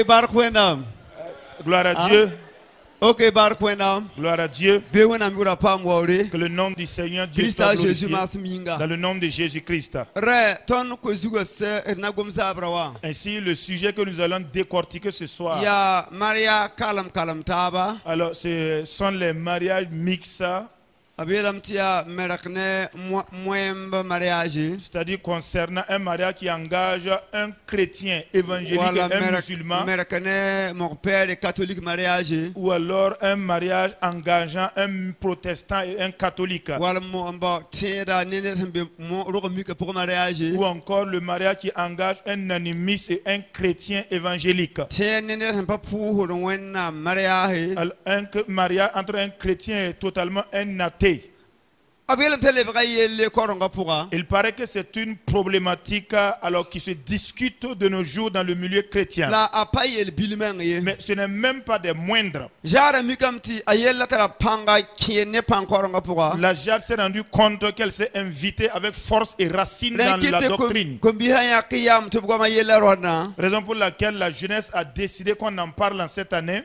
Barquenam. Gloire à Dieu. Ok, Barquenam. Gloire à Dieu. Que Que le nom du Seigneur Dieu soit glorifié. Dans le nom de Jésus-Christ. Ainsi, le sujet que nous allons décortiquer ce soir. Alors, ce sont les mariages mixtes. C'est-à-dire concernant un mariage qui engage un chrétien évangélique et un musulman, ou alors un mariage engageant un protestant et un catholique, ou encore le mariage qui engage un animiste et un chrétien évangélique. Un mariage entre un chrétien et totalement un athée. Il paraît que c'est une problématique alors qui se discute de nos jours dans le milieu chrétien. Mais ce n'est même pas des moindres. La JAD s'est rendue compte qu'elle s'est invitée avec force et racine dans la doctrine. Raison pour laquelle la jeunesse a décidé qu'on en parle en cette année.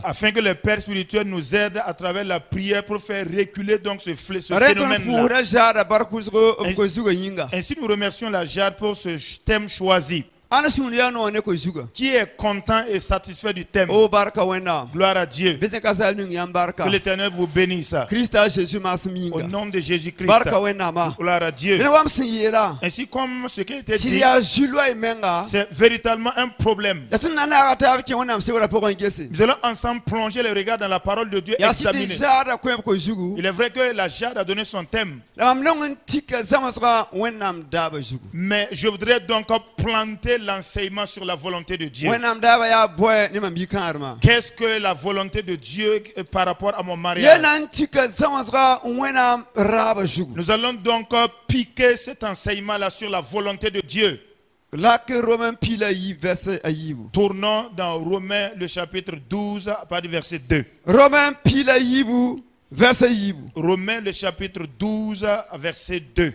Afin que les pères spirituels nous aident à travers la prière pour faire reculer donc ce phénomène-là. Ainsi nous remercions la JAD pour ce thème choisi. Qui est content et satisfait du thème? Gloire à Dieu. Que l'Éternel vous bénisse. Au nom de Jésus-Christ. Gloire à Dieu. Ainsi comme ce qui a été dit, c'est véritablement un problème. Nous allons ensemble plonger les regards dans la parole de Dieu et examiner. Il est vrai que la JAD a donné son thème. Mais je voudrais donc planter l'enseignement sur la volonté de Dieu. Qu'est-ce que la volonté de Dieu par rapport à mon mariage? Nous allons donc piquer cet enseignement-là sur la volonté de Dieu. Tournons dans Romains le chapitre 12 à partir du verset 2. Romains le chapitre 12 verset 2.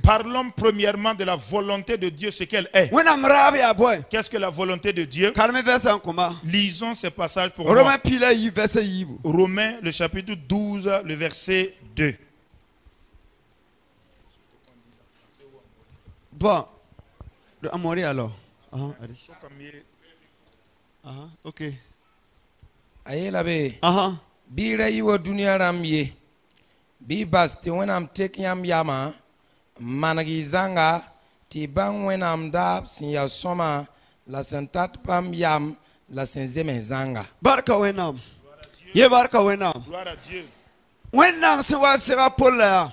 Parlons premièrement de la volonté de Dieu, ce qu'elle est. Qu'est-ce que la volonté de Dieu? Lisons ces passages pour moi. Romains le chapitre 12 le verset 2. Bon, alors. Ok. Ayelabe. Bira yiwa dunia ramye. Bi basti when I'm taking yam yama. Managizanga. Tibang when I'm dab sin ya soma. La sentat pam yam. La senzeme zanga. Barka wenam. Ye barka wenam. Gloire à Dieu.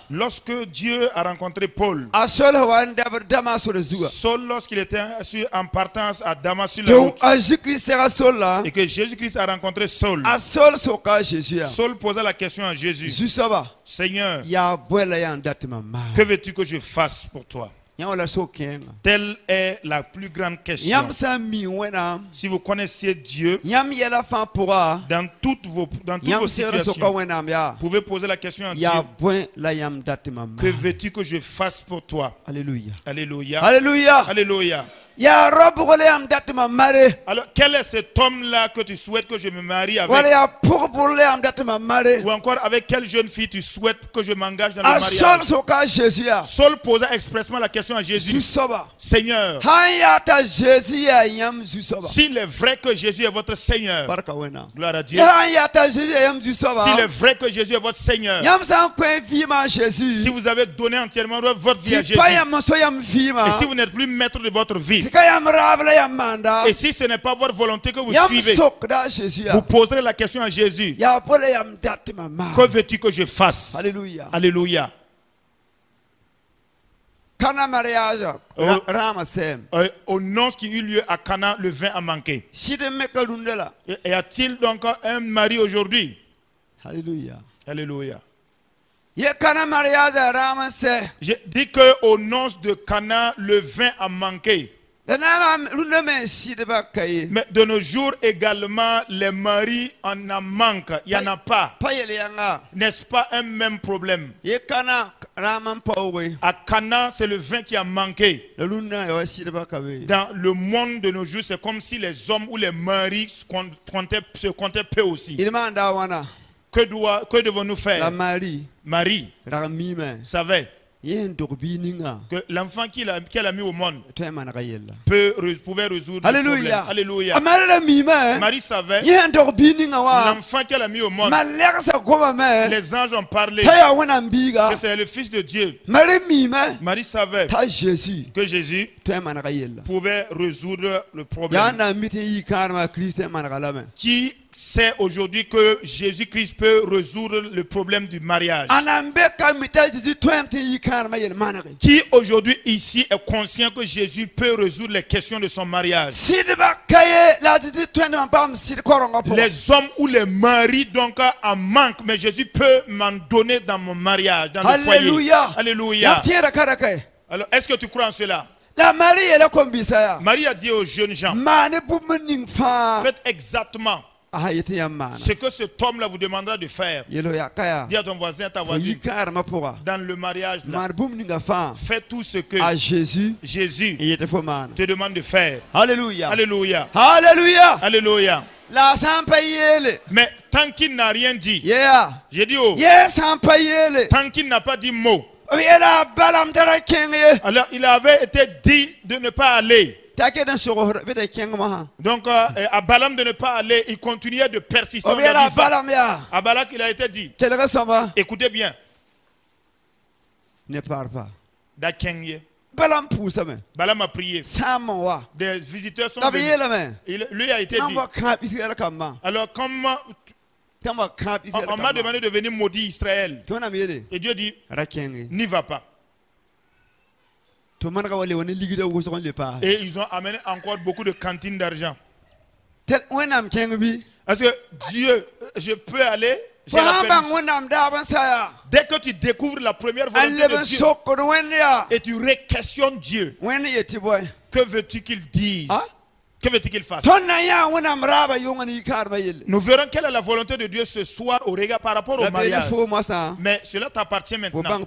Lorsque Dieu a rencontré Paul, Saul lorsqu'il était en partance à Damas sur la route, et que Jésus-Christ a rencontré Saul, Saul posa la question à Jésus: Seigneur, que veux-tu que je fasse pour toi? Telle est la plus grande question. Si vous connaissiez Dieu dans toutes vos situations, vous pouvez poser la question à Dieu: que veux-tu que je fasse pour toi? Alléluia. Alléluia. Alléluia. Alléluia. Alors, quel est cet homme-là que tu souhaites que je me marie avec? Ou encore, avec quelle jeune fille tu souhaites que je m'engage dans le mariage? Saul posa expressement la question à Jésus: Seigneur, s'il est vrai que Jésus est votre Seigneur, gloire à Dieu, s'il est vrai que Jésus est votre Seigneur, si vous avez donné entièrement votre vie à Jésus, et si vous n'êtes plus maître de votre vie, et si ce n'est pas votre volonté que vous suivez, vous poserez la question à Jésus: que veux-tu que je fasse? Alléluia. Alléluia. Au nonce qui eut lieu à Cana, le vin a manqué. Et y a-t-il donc un mari aujourd'hui? Alléluia. Alléluia. Je dis que au nonce de Cana, le vin a manqué. Mais de nos jours également, les maris en en manquent. Il n'y en a pas. N'est-ce pas un même problème? À Cana, c'est le vin qui a manqué. Dans le monde de nos jours, c'est comme si les hommes ou les maris se comptaient peu aussi. Que devons-nous faire? Marie savait que l'enfant qu'elle a mis au monde pouvait résoudre le problème. Alléluia. Marie savait l'enfant qu'elle a mis au monde. Les anges ont parlé que c'est le Fils de Dieu. Marie savait que Jésus pouvait résoudre le problème. Qui sait aujourd'hui que Jésus-Christ peut résoudre le problème du mariage? Qui aujourd'hui ici est conscient que Jésus peut résoudre les questions de son mariage? Les hommes ou les maris donc en manquent, mais Jésus peut m'en donner dans mon mariage, dans le foyer. Alléluia. Alors, est-ce que tu crois en cela? Marie a dit aux jeunes gens, faites exactement ce que cet homme-là vous demandera de faire. Dis à ton voisin, à ta voisine, dans le mariage, fais tout ce que Jésus te demande de faire. Alléluia. Alléluia. Alléluia. Alléluia. Mais tant qu'il n'a rien dit, j'ai dit oh, tant qu'il n'a pas dit mot, alors il avait été dit de ne pas aller. Donc à Balaam de ne pas aller, il continuait de persister. À Balak il a été dit, écoutez bien, ne parle pas. Balaam a prié. Des visiteurs sont venus. Lui a été dit. Alors comment on m'a demandé de venir maudire Israël. Et Dieu dit, n'y va pas. Et ils ont amené encore beaucoup de cantines d'argent. Parce que Dieu, je peux aller. Dès que tu découvres la première volonté de Dieu et tu re-questionnes Dieu, que veux-tu qu'il dise? Que veut-il qu'il fasse? Nous verrons quelle est la volonté de Dieu ce soir au regard par rapport au mariage. Mais cela t'appartient maintenant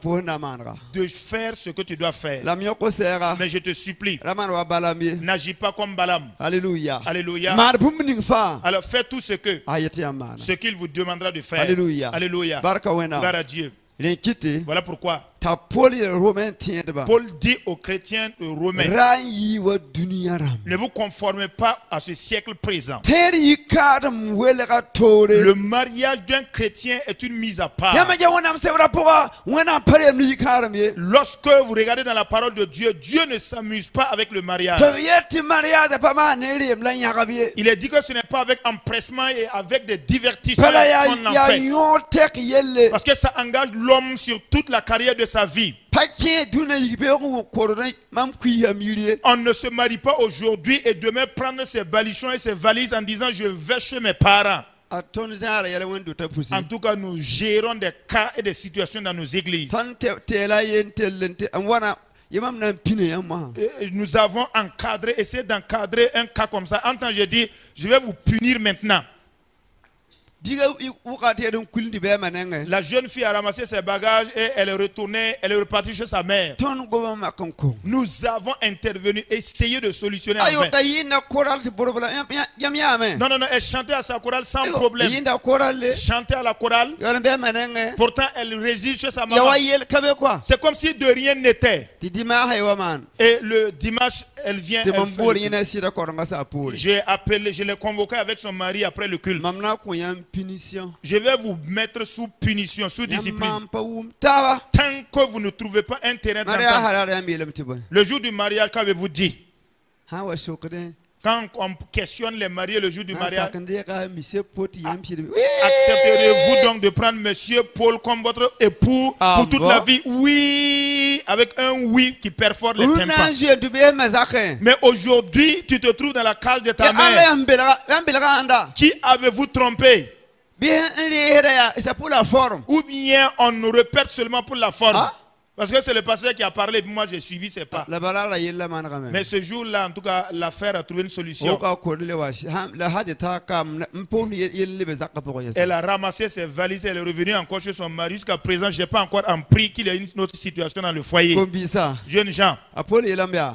de faire ce que tu dois faire. Mais je te supplie, n'agis pas comme Balaam. Alléluia. Alléluia. Alors fais tout ce qu'il vous demandera de faire. Alléluia. Alléluia. Gloire à Dieu. Voilà pourquoi Paul dit aux chrétiens romains, ne vous conformez pas à ce siècle présent. Le mariage d'un chrétien est une mise à part. Lorsque vous regardez dans la parole de Dieu, Dieu ne s'amuse pas avec le mariage. Il est dit que ce n'est pas avec empressement et avec des divertissements qu'on en fait. Parce que ça engage l'homme sur toute la carrière de sa vie. On ne se marie pas aujourd'hui et demain prendre ses balichons et ses valises en disant je vais chez mes parents. En tout cas, nous gérons des cas et des situations dans nos églises. Nous avons encadré, essayé d'encadrer un cas comme ça. En tant que je dis, je vais vous punir maintenant. La jeune fille a ramassé ses bagages et elle est retournée, elle est repartie chez sa mère. Nous avons intervenu, essayé de solutionner. Non, elle chantait à sa chorale sans problème. Chantait à la chorale. Pourtant, elle réside chez sa maman. C'est comme si de rien n'était. Et le dimanche, elle vient. J'ai appelé, je l'ai convoqué avec son mari après le culte. Je vais vous mettre sous punition, sous discipline. Tant que vous ne trouvez pas un terrain d'entente. Le jour du mariage, qu'avez-vous dit? Quand on questionne les mariés le jour du mariage, accepterez-vous donc de prendre monsieur Paul comme votre époux pour toute la vie? Oui, avec un oui qui perfore les tympans. Mais aujourd'hui, tu te trouves dans la cage de ta mère. Qui avez-vous trompé? C'est pour la forme. Ou bien on nous répète seulement pour la forme. Parce que c'est le pasteur qui a parlé, moi j'ai suivi ses pas. Mais ce jour-là, en tout cas, l'affaire a trouvé une solution. Elle a ramassé ses valises, elle est revenue encore chez son mari. Jusqu'à présent, je n'ai pas encore appris qu'il y a une autre situation dans le foyer. Jeunes gens,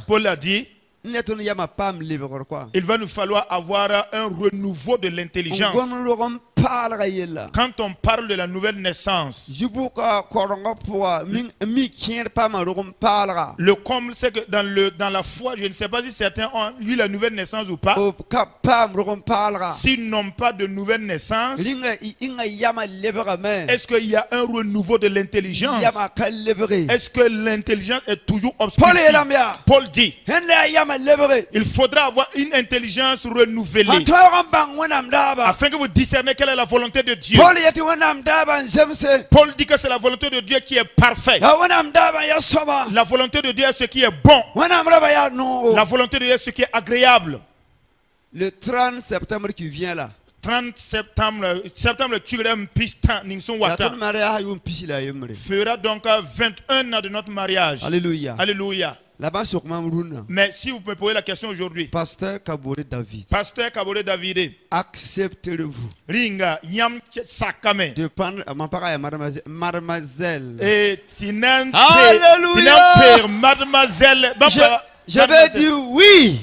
Paul a dit, il va nous falloir avoir un renouveau de l'intelligence. Quand on parle de la nouvelle naissance, le comble, c'est que dans la foi, je ne sais pas si certains ont eu la nouvelle naissance ou pas. S'ils n'ont pas de nouvelle naissance, est-ce qu'il y a un renouveau de l'intelligence? Est-ce que l'intelligence est toujours obscurcie? Paul dit, il faudra avoir une intelligence renouvelée afin que vous discerniez quelle est la volonté de Dieu. Paul dit que c'est la volonté de Dieu qui est parfaite. La volonté de Dieu est ce qui est bon. La volonté de Dieu est ce qui est agréable. Le 30 septembre qui vient là. 30 septembre, fera donc 21 ans de notre mariage. Alléluia. Alléluia. Mais si vous me posez la question aujourd'hui, Pasteur Kabore David, accepterez-vous de prendre mademoiselle? Alléluia. Mademoiselle. Je vais dire oui.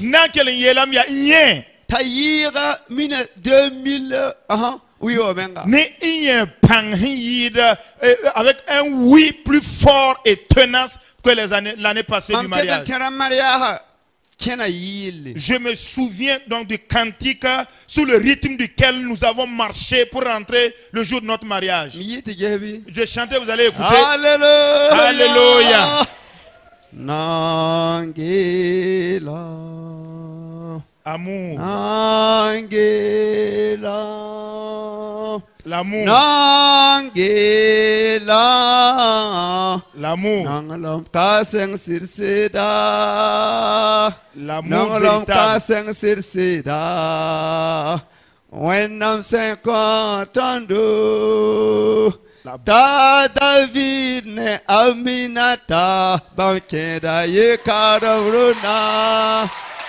Taïra 2000. Oui, avec un oui plus fort et tenace que l'année passée du mariage. Je me souviens donc du cantique sous le rythme duquel nous avons marché pour rentrer le jour de notre mariage. Je chantais, vous allez écouter. Alléluia. Alléluia. Nangela. Amour. Nangela. L'amour. Nangela. L'amour. Nangalom kaseng sirseda. L'amour Nangalom véritable. kaseng sirseda. When I'm 50 ans. Ta David ne Aminata Bankeda Yekaravuna.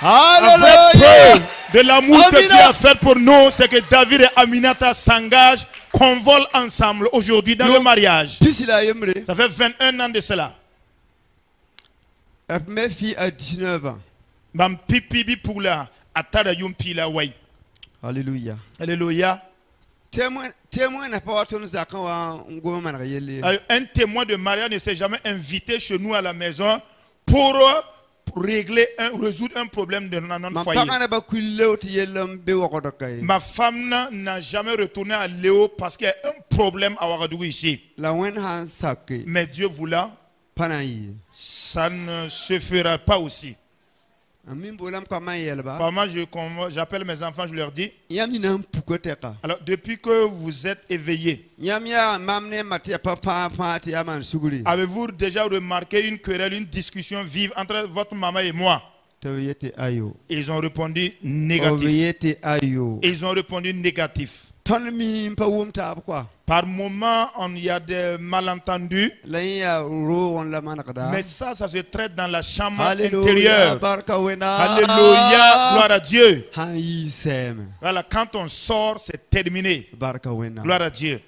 Alléluia. De l'amour que Dieu a fait pour nous, c'est que David et Aminata s'engagent, qu'on vole ensemble aujourd'hui dans le mariage. Ça fait 21 ans de cela. Mes filles à 19 ans. Alléluia. Alléluia. Un témoin de mariage ne s'est jamais invité chez nous à la maison pour résoudre un problème de notre foyer. Ma femme n'a jamais retourné à Léo parce qu'il y a un problème à Ouagadougou ici. Mais Dieu voulant, ça ne se fera pas aussi. Moi, j'appelle mes enfants, je leur dis, alors depuis que vous êtes éveillés, avez-vous déjà remarqué une querelle, une discussion vive entre votre maman et moi? Ils ont répondu négatif. Ils ont répondu négatif. Par moment, il y a des malentendus. Mais ça se traite dans la chambre intérieure. Alléluia, gloire à Dieu. Voilà, quand on sort, c'est terminé. Gloire à Dieu.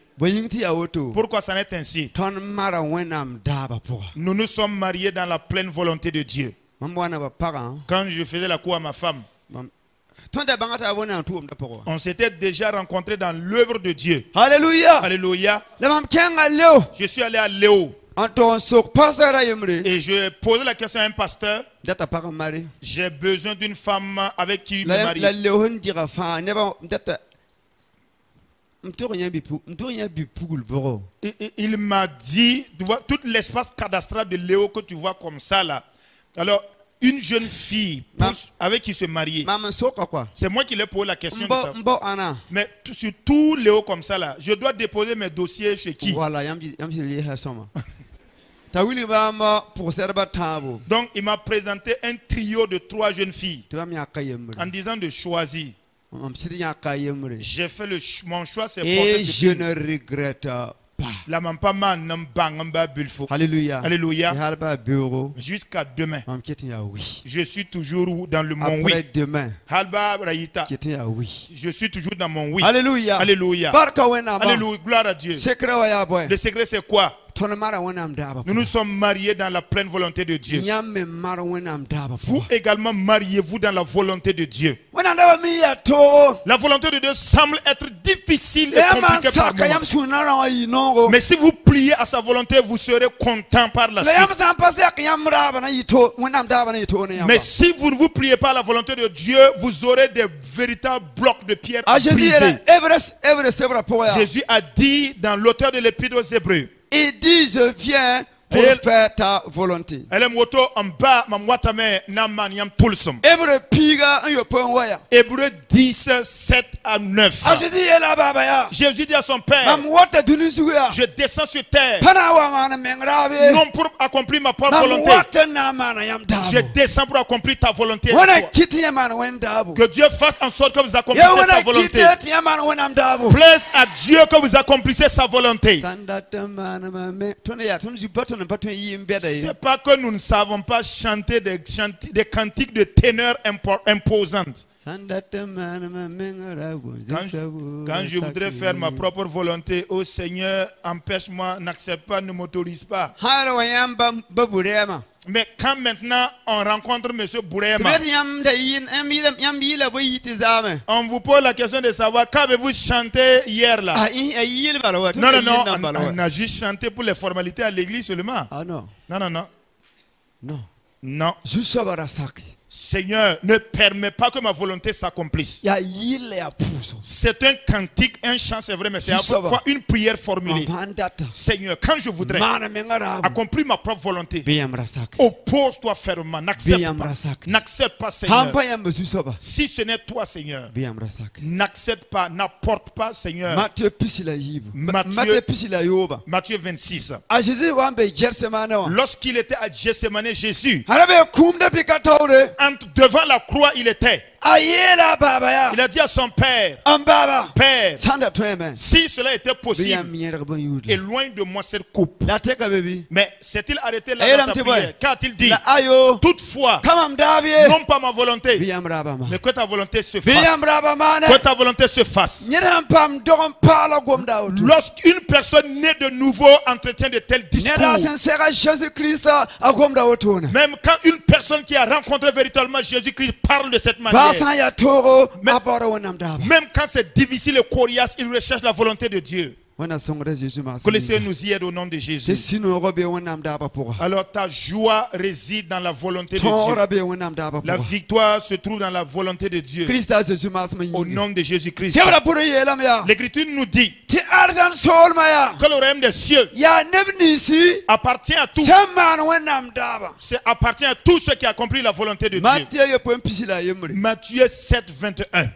Pourquoi ça n'est ainsi? Nous nous sommes mariés dans la pleine volonté de Dieu. Quand je faisais la cour à ma femme, on s'était déjà rencontrés dans l'œuvre de Dieu. Alléluia. Alléluia. Je suis allé à Léo. Et je posais la question à un pasteur. J'ai besoin d'une femme avec qui me marier. Il m'a dit, tu vois, tout l'espace cadastral de Léo que tu vois comme ça là. Alors, une jeune fille avec qui se marier. C'est moi qui l'ai posé la question. Mais sur tout Léo comme ça là, je dois déposer mes dossiers chez qui? Donc il m'a présenté un trio de 3 jeunes filles en disant de choisir. J'ai fait mon choix, c'est et je ne regrette pas. Alléluia. Alléluia. Jusqu'à demain. Je suis toujours dans mon oui. Après demain. Je suis toujours dans mon oui. Alléluia. Alléluia. Alléluia. Gloire à Dieu. Le secret c'est quoi? Nous nous sommes mariés dans la pleine volonté de Dieu. Vous également mariez-vous dans la volonté de Dieu. La volonté de Dieu semble être difficile et compliquée par moments. Mais si vous pliez à sa volonté, vous serez content par la suite. Mais si vous ne vous pliez pas à la volonté de Dieu, vous aurez des véritables blocs de pierre à briser. Jésus a dit dans l'auteur de l'Épître aux Hébreux, il dit, je viens pour faire ta volonté. Hébreux 10, 7 à 9. Jésus dit à son Père, je descends sur terre, non pour accomplir ma propre volonté. Je descends pour accomplir ta volonté. Que Dieu fasse en sorte que vous accomplissez sa volonté. Plaise à Dieu que vous accomplissez sa volonté. C'est pas que nous ne savons pas chanter des cantiques de ténors imposantes. Quand je voudrais faire ma propre volonté, oh Seigneur, empêche-moi, n'accepte pas, ne m'autorise pas. Mais quand maintenant on rencontre M. Bourema, on vous pose la question de savoir qu'avez-vous chanté hier là? Non, non, non, on a juste chanté pour les formalités à l'église seulement. Ah non. Non, non, non. Non. Non. Seigneur, ne permets pas que ma volonté s'accomplisse. C'est un cantique, un chant, c'est vrai, mais c'est à la fois une prière formulée. Seigneur, quand je voudrais accomplir ma propre volonté, oppose-toi fermement, n'accepte pas, Seigneur. Si ce n'est toi, Seigneur, n'accepte pas, n'apporte pas, Seigneur. Matthieu 26. Lorsqu'il était à Gethsemane, Jésus, devant la croix, il était. Il a dit à son père, Père, si cela était possible, éloigne de moi cette coupe. Mais s'est-il arrêté là dans sa prière? Qu'a-t-il dit? Toutefois, non pas ma volonté, mais que ta volonté se fasse. Que ta volonté se fasse. Lorsqu'une personne née de nouveau entretient de tels discours, même quand une personne qui a rencontré véritablement Jésus-Christ parle de cette manière, même quand c'est difficile et coriace, il recherche la volonté de Dieu. Que le Seigneur nous y aide au nom de Jésus. Alors ta joie réside dans la volonté de Dieu. La victoire se trouve dans la volonté de Dieu. Au nom de Jésus-Christ. L'Écriture nous dit que le royaume des cieux appartient à tous. Appartient à tous ceux qui accomplissent la volonté de Dieu. Matthieu 7, 21.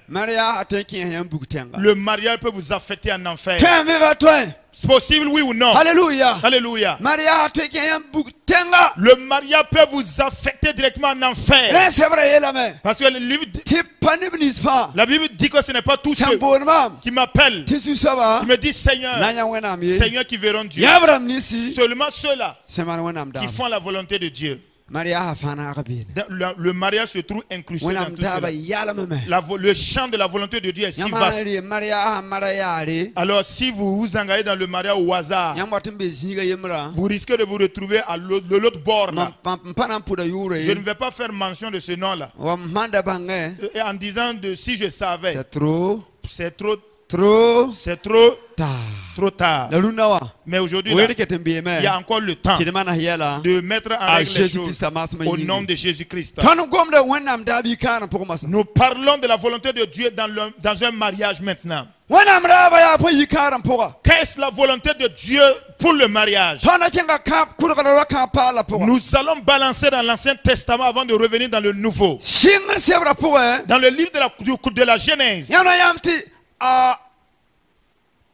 Le mariage peut vous affecter en enfer. C'est possible, oui ou non? Alléluia. Alléluia. Le mariage peut vous affecter directement en enfer. Parce que la Bible dit que ce n'est pas tous ceux qui m'appellent, qui me disent Seigneur, Seigneur qui verront Dieu. Seulement ceux-là qui font la volonté de Dieu. Le mariage se trouve incrusté dans tout cela. Le champ de la volonté de Dieu est si vaste. Alors si vous vous engagez dans le mariage au hasard, vous risquez de vous retrouver de l'autre bord là. Je ne vais pas faire mention de ce nom là. Et en disant si je savais, c'est trop tard. Mais aujourd'hui, il y a encore le temps de mettre en règle les choses au nom de Jésus-Christ. Nous parlons de la volonté de Dieu dans un mariage maintenant. Qu'est-ce la volonté de Dieu pour le mariage? Nous allons balancer dans l'Ancien Testament avant de revenir dans le Nouveau. Dans le livre de la Genèse,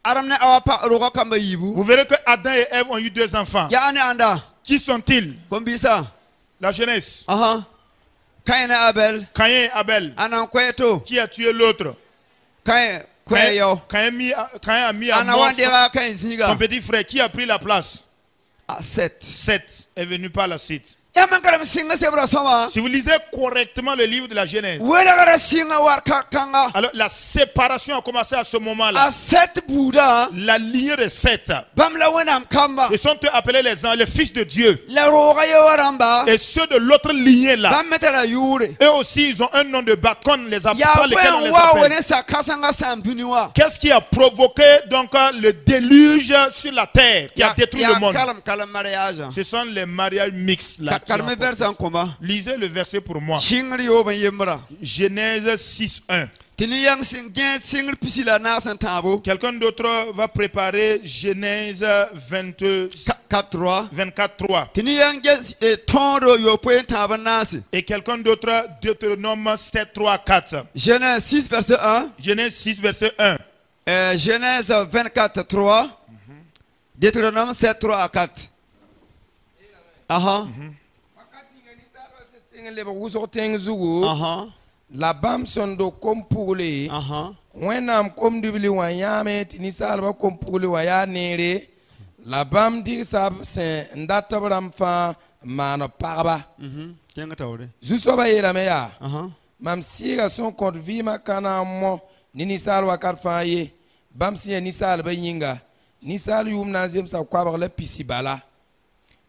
vous verrez que Adam et Ève ont eu 2 enfants. Qui sont-ils? La Genèse. Caïn et Abel. Qui a tué l'autre? Quand a mis à mort son petit frère, qui a pris la place? Seth est venu par la suite. Si vous lisez correctement le livre de la Genèse, alors la séparation a commencé à ce moment-là. La lignée de Seth, ils sont appelés les fils de Dieu. Et ceux de l'autre lignée là, eux aussi ils ont un nom de bâton, les appelle. Qu'est-ce qui a provoqué donc le déluge sur la terre qui a détruit le monde? Ce sont les mariages mixtes là. Lisez le verset pour moi. Genèse 6:1. Quelqu'un d'autre va préparer Genèse 24:3. Et quelqu'un d'autre Deutéronome 7:3-4. Genèse 6 verset 1. Genèse 6 verset 1. Genèse 24:3. Deutéronome 7:3-4. La bam son do kompule wenam kom dubli wanyame tinisalba kompule waya nere la bam dir sab sen ndatabram fa mano parba zusoba yela meya mam siga son compte vima kana mo ninisal wakat fa ye bam si nisal ba yinga nisal yum nazem sa kwaba la pisi bala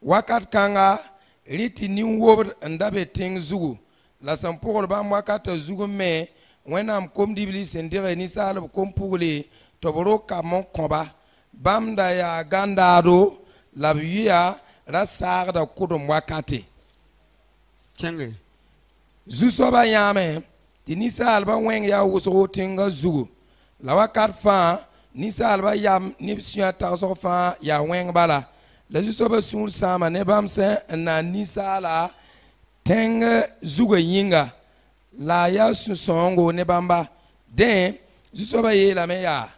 wakat kanga riti ni wob ndabe ting zugu la sampur bam wakat zugu me wenam kom dibli sendire ni sal kom pugli toboro kamon komba bam da ya gandado la biya rasar da kudum wakati chenge zusoba yame ti ni sal ba wen ya wuso tinga zugu la wakat fa ni sal ba yam ni suya ta so fa ya wen bala la zusoba sur sama ne bam se na ni sala tenga zuga yinga la ya susongo ne bamba den zusoba ye la meya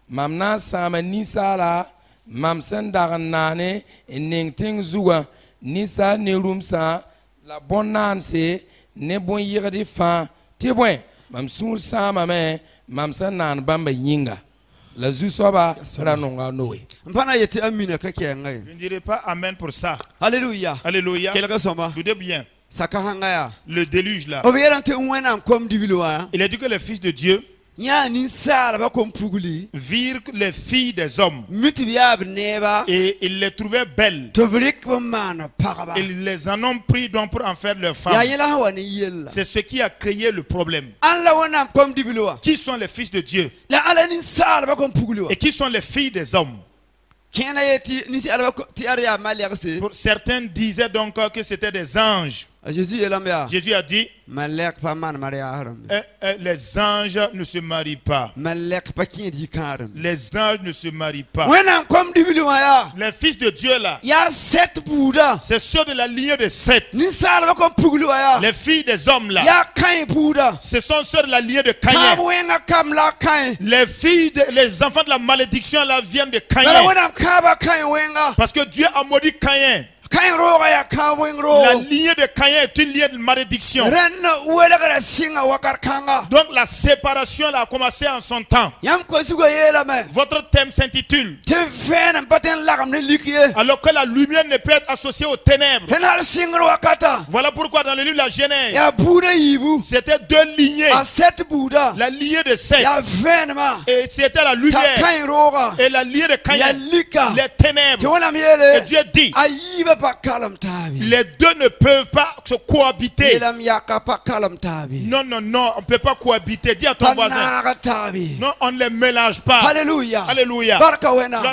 mamna sama ni sala mam sen darnane ning ting zuga ni sa ne rumsa la bonanse ne bon yirdi fa ti bon mam sur sama me mam sen nan bamba yinga la zusoba ranonga nowe. Je ne dirai pas amen pour ça. Alléluia. Alléluia. Écoutez bien. Le déluge là. Il a dit que les fils de Dieu virent les filles des hommes et ils les trouvaient belles. Ils les en ont pris donc pour en faire leurs femmes. C'est ce qui a créé le problème. Qui sont les fils de Dieu? Et qui sont les filles des hommes? Certains disaient donc que c'était des anges. Jésus a dit les anges ne se marient pas. Les anges ne se marient pas. Les fils de Dieu là, c'est ceux de la lignée de Seth. Les filles des hommes là, ce sont ceux de la lignée de Caïn. Les enfants de la malédiction là viennent de Caïn. Parce que Dieu a maudit Caïn. La lignée de Caïn est une lignée de malédiction. Donc la séparation a commencé en son temps. Votre thème s'intitule alors que la lumière ne peut être associée aux ténèbres. Voilà pourquoi dans le livre de la Genèse, c'était deux lignées. La lignée de Seth et c'était la lumière, et la lignée de Caïn, les ténèbres. Et Dieu dit les deux ne peuvent pas se cohabiter. Non, non, non, on ne peut pas cohabiter. Dis à ton voisin. Non, on ne les mélange pas. Alléluia. Alléluia. Gloire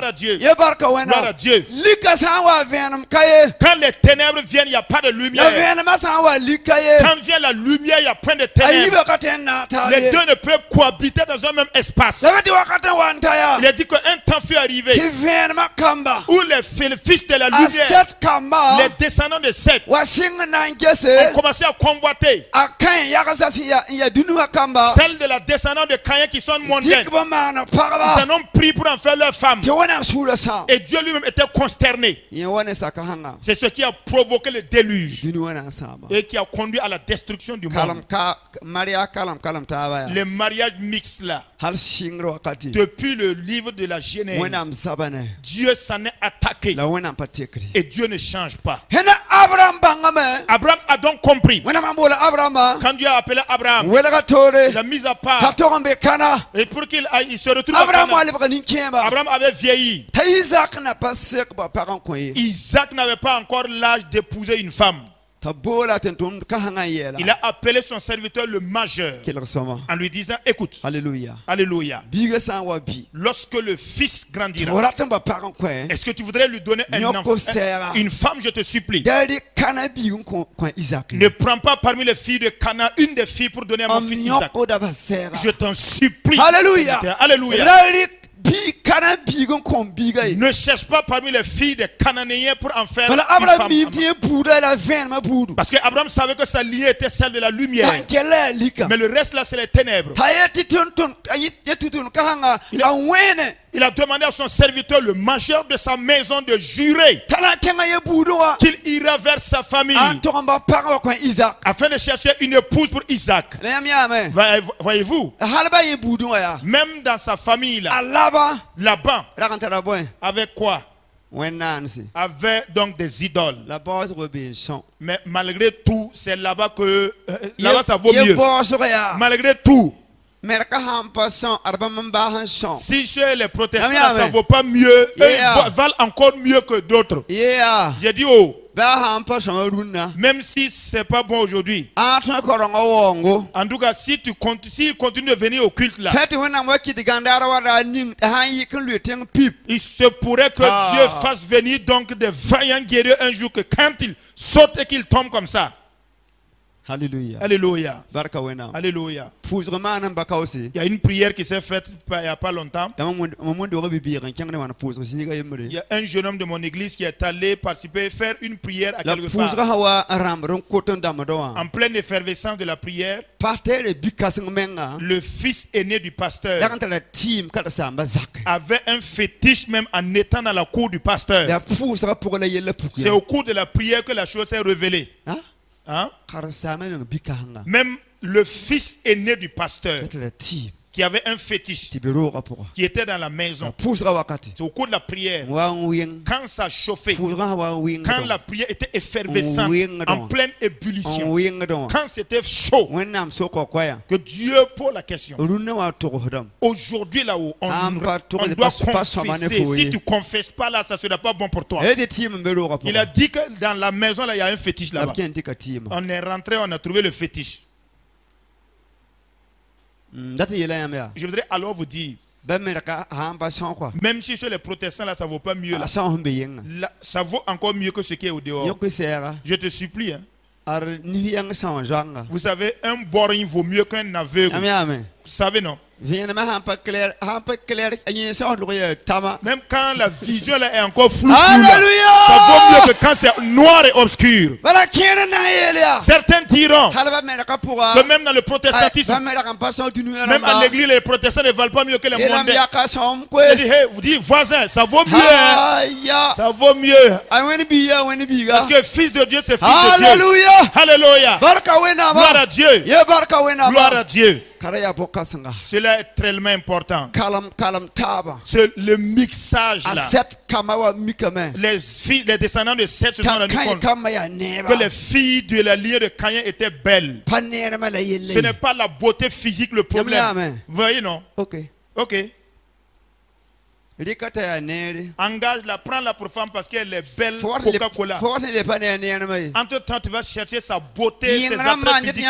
à Dieu. Gloire à Dieu. Quand les ténèbres viennent, il n'y a pas de lumière. Quand vient la lumière, il y a plein de ténèbres. Les deux ne peuvent cohabiter dans un même espace. Il a dit qu'un temps fut arrivé où les fils de la lumière, les descendants de Seth, ont commencé à convoiter celles de la descendance de Caïn qui sont mondaines. Ils en ont pris pour en faire leur femme. Et Dieu lui-même était consterné. C'est ce qui a provoqué le déluge et qui a conduit à la destruction du monde. Les mariages mixtes là. Depuis le livre de la Genèse, Dieu s'en est attaqué. Et Dieu ne change pas. Abraham a donc compris. Quand Dieu a appelé Abraham, il a mis à part. Et pour qu'il se retrouve à Canaan, Abraham avait vieilli. Isaac n'avait pas encore l'âge d'épouser une femme. Il a appelé son serviteur le majeur en lui disant, écoute, alléluia, alléluia, lorsque le fils grandira, est-ce que tu voudrais lui donner un enfant, une femme, je te supplie. Ne prends pas parmi les filles de Canaan une des filles pour donner à mon fils Isaac. Je t'en supplie. Alléluia, alléluia. Ne cherche pas parmi les filles des Cananéens pour en faire une femme. Parce que Abraham savait que sa lignée était celle de la lumière. Mais le reste là, c'est les ténèbres. Il a demandé à son serviteur, le majeur de sa maison, de jurer qu'il ira vers sa famille afin de chercher une épouse pour Isaac. Voyez-vous, même dans sa famille là-bas, avec quoi? Avait donc des idoles. Mais malgré tout, c'est là-bas que là-bas ça vaut mieux. Malgré tout, si chez les protestants ça ne vaut pas mieux, eux ils valent encore mieux que d'autres. J'ai dit même si c'est pas bon aujourd'hui. En tout cas, si tu continues de venir au culte là, il se pourrait que Dieu fasse venir donc des vaillants guerriers un jour, que quand ils sautent et qu'ils tombent comme ça. Alléluia. Alléluia. Alléluia. Il y a une prière qui s'est faite il n'y a pas longtemps. Il y a un jeune homme de mon église qui est allé participer, faire une prière à quelque part. En pleine effervescence de la prière, le fils aîné du pasteur avait un fétiche même en étant dans la cour du pasteur. C'est au cours de la prière que la chose s'est révélée. Hein? Même le fils aîné du pasteur qui avait un fétiche qui était dans la maison, c'est au cours de la prière, quand ça chauffait, quand la prière était effervescente, en pleine ébullition, quand c'était chaud, que Dieu pose la question. Aujourd'hui là-haut, on doit confesser. Si tu ne confesses pas là, ça ne sera pas bon pour toi. Il a dit que dans la maison là, il y a un fétiche là-bas. On est rentré, on a trouvé le fétiche. Je voudrais alors vous dire, même si chez les protestants là ça vaut pas mieux là, ça vaut encore mieux que ce qui est au dehors. Je te supplie, hein. Vous savez, un borin vaut mieux qu'un aveugle. Vous savez, non? Même quand la vision là est encore floue, ça vaut mieux que quand c'est noir et obscur. Certains diront que même dans le protestantisme, même en l'église, les protestants ne valent pas mieux que les mondains. Vous dites, voisin, ça vaut mieux. Ça vaut mieux. Parce que fils de Dieu, c'est fils de Dieu. Alléluia. Gloire à Dieu. Gloire à Dieu. Cela est tellement important. C'est le mixage là. Les descendants de Seth se sont rendus compte que les filles de la lignée de Caïn étaient belles. Ce n'est pas la beauté physique le problème. Vous voyez, non? Ok. Engage-la, prends-la pour femme parce qu'elle est belle. Coca-Cola. Entre temps, tu vas chercher sa beauté, ses attraits physiques.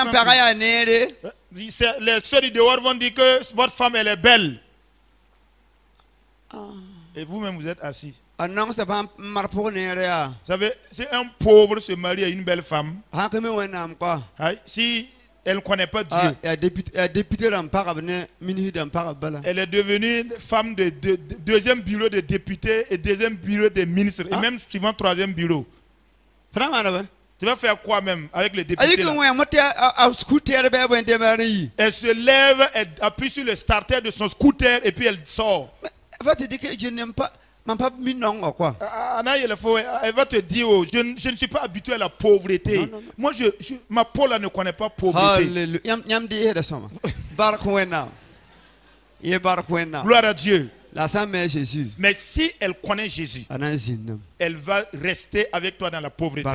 Les sœurs du dehors vont dire que votre femme elle est belle. Et vous-même vous êtes assis. Vous savez, si un pauvre se marie à une belle femme, si elle ne connaît pas Dieu, elle est devenue femme de deuxième bureau de député et deuxième bureau de ministre et même suivant troisième bureau. Tu vas faire quoi même avec les députés là? Elle se lève, elle appuie sur le starter de son scooter et puis elle sort. Elle va te dire que je n'aime pas. Elle va te dire, oh, je ne suis pas habitué à la pauvreté. Non. Moi, ma peau là ne connaît pas pauvreté. Gloire à Dieu. Jésus. Mais si elle connaît Jésus, elle va rester avec toi dans la pauvreté.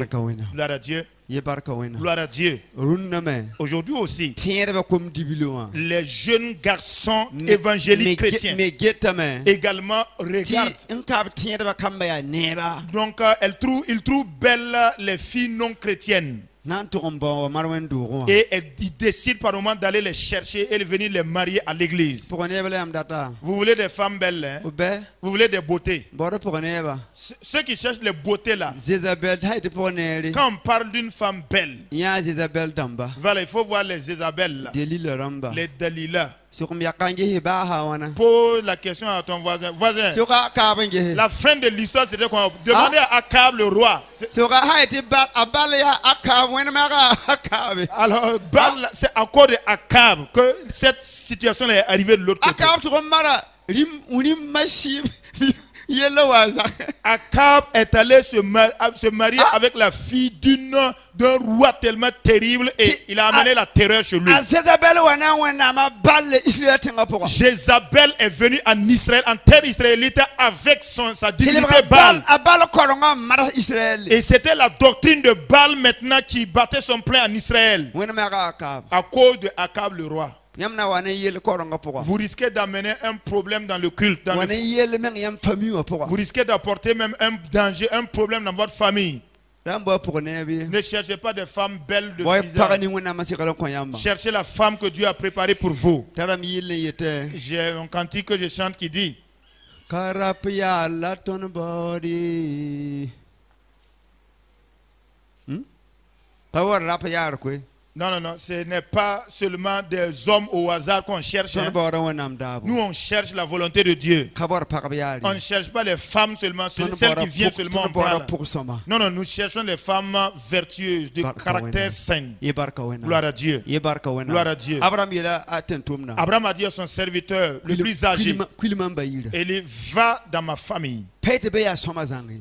Gloire à Dieu. Gloire à Dieu. Aujourd'hui aussi, les jeunes garçons évangéliques chrétiens également regardent. Donc ils trouvent belles les filles non chrétiennes. Et ils décident par moment d'aller les chercher et de venir les marier à l'église. Vous voulez des femmes belles, hein? Vous voulez des beautés. Ceux qui cherchent les beautés là, quand on parle d'une femme belle, voilà, il faut voir les Isabelles, les Delilah. Pose la question à ton voisin. La fin de l'histoire, c'était quoi? Demandez à Akab le roi. Alors, c'est à cause de Akab que cette situation est arrivée de l'autre côté. Akab est allé se marier avec la fille d'un roi tellement terrible et il a amené la terreur chez lui. Jézabel est venue en Israël, en terre israélite, avec sa divinité Baal. Et c'était la doctrine de Baal maintenant qui battait son plein en Israël à cause de Akab le roi. Vous risquez d'amener un problème dans le culte. Vous risquez d'apporter même un danger, un problème dans votre famille. Ne cherchez pas des femmes belles de visage. Cherchez la femme que Dieu a préparée pour vous. J'ai un cantique que je chante qui dit non, non, non, ce n'est pas seulement des hommes au hasard qu'on cherche. Hein. Nous, on cherche la volonté de Dieu. On ne cherche pas les femmes seulement, celles qui viennent seulement en prendre. Non, non, nous cherchons les femmes vertueuses, de caractère sain. Gloire à Dieu. Gloire à Dieu. Abraham a dit à son serviteur, le plus âgé, il va dans ma famille.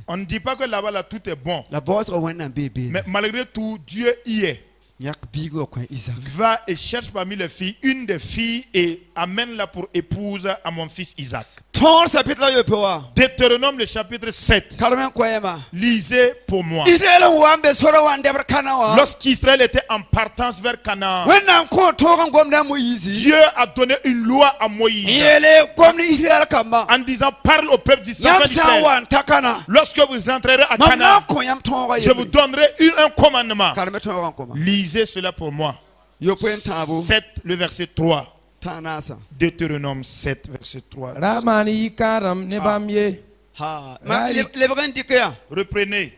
On ne dit pas que là-bas, là, tout est bon. Mais malgré tout, Dieu y est. Va et cherche parmi les filles une des filles et amène-la pour épouse à mon fils Isaac. Deutéronome le chapitre 7. Lisez pour moi. Lorsqu'Israël était en partance vers Canaan, Dieu a donné une loi à Moïse en disant parle au peuple d'Israël. Lorsque vous entrerez à Canaan, je vous donnerai un commandement. Lisez cela pour moi. 7, le verset 3. Deutéronome 7, verset 3. Reprenez.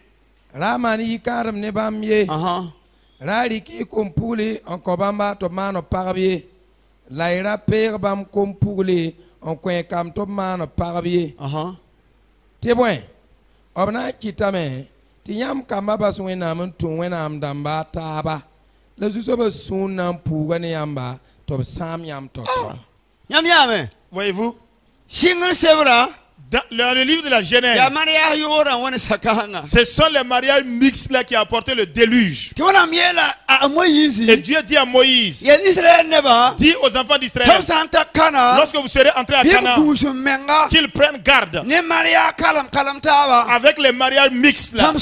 Raliki kumpuli onkobamba tomano parabie. Laira perbam kumpuli onkwenkam tomano parabie. Témoin. Obna kitame. Tinyam kamba baswenam tunwenam damba taba. Le zusobe sunam pouwane yamba. Voyez-vous, dans le livre de la Genèse, ce sont les mariages mixtes là qui ont apporté le déluge. Et Dieu dit à Moïse, dit aux enfants d'Israël, lorsque vous serez entrés à Canaan, qu'ils prennent garde avec les mariages mixtes là,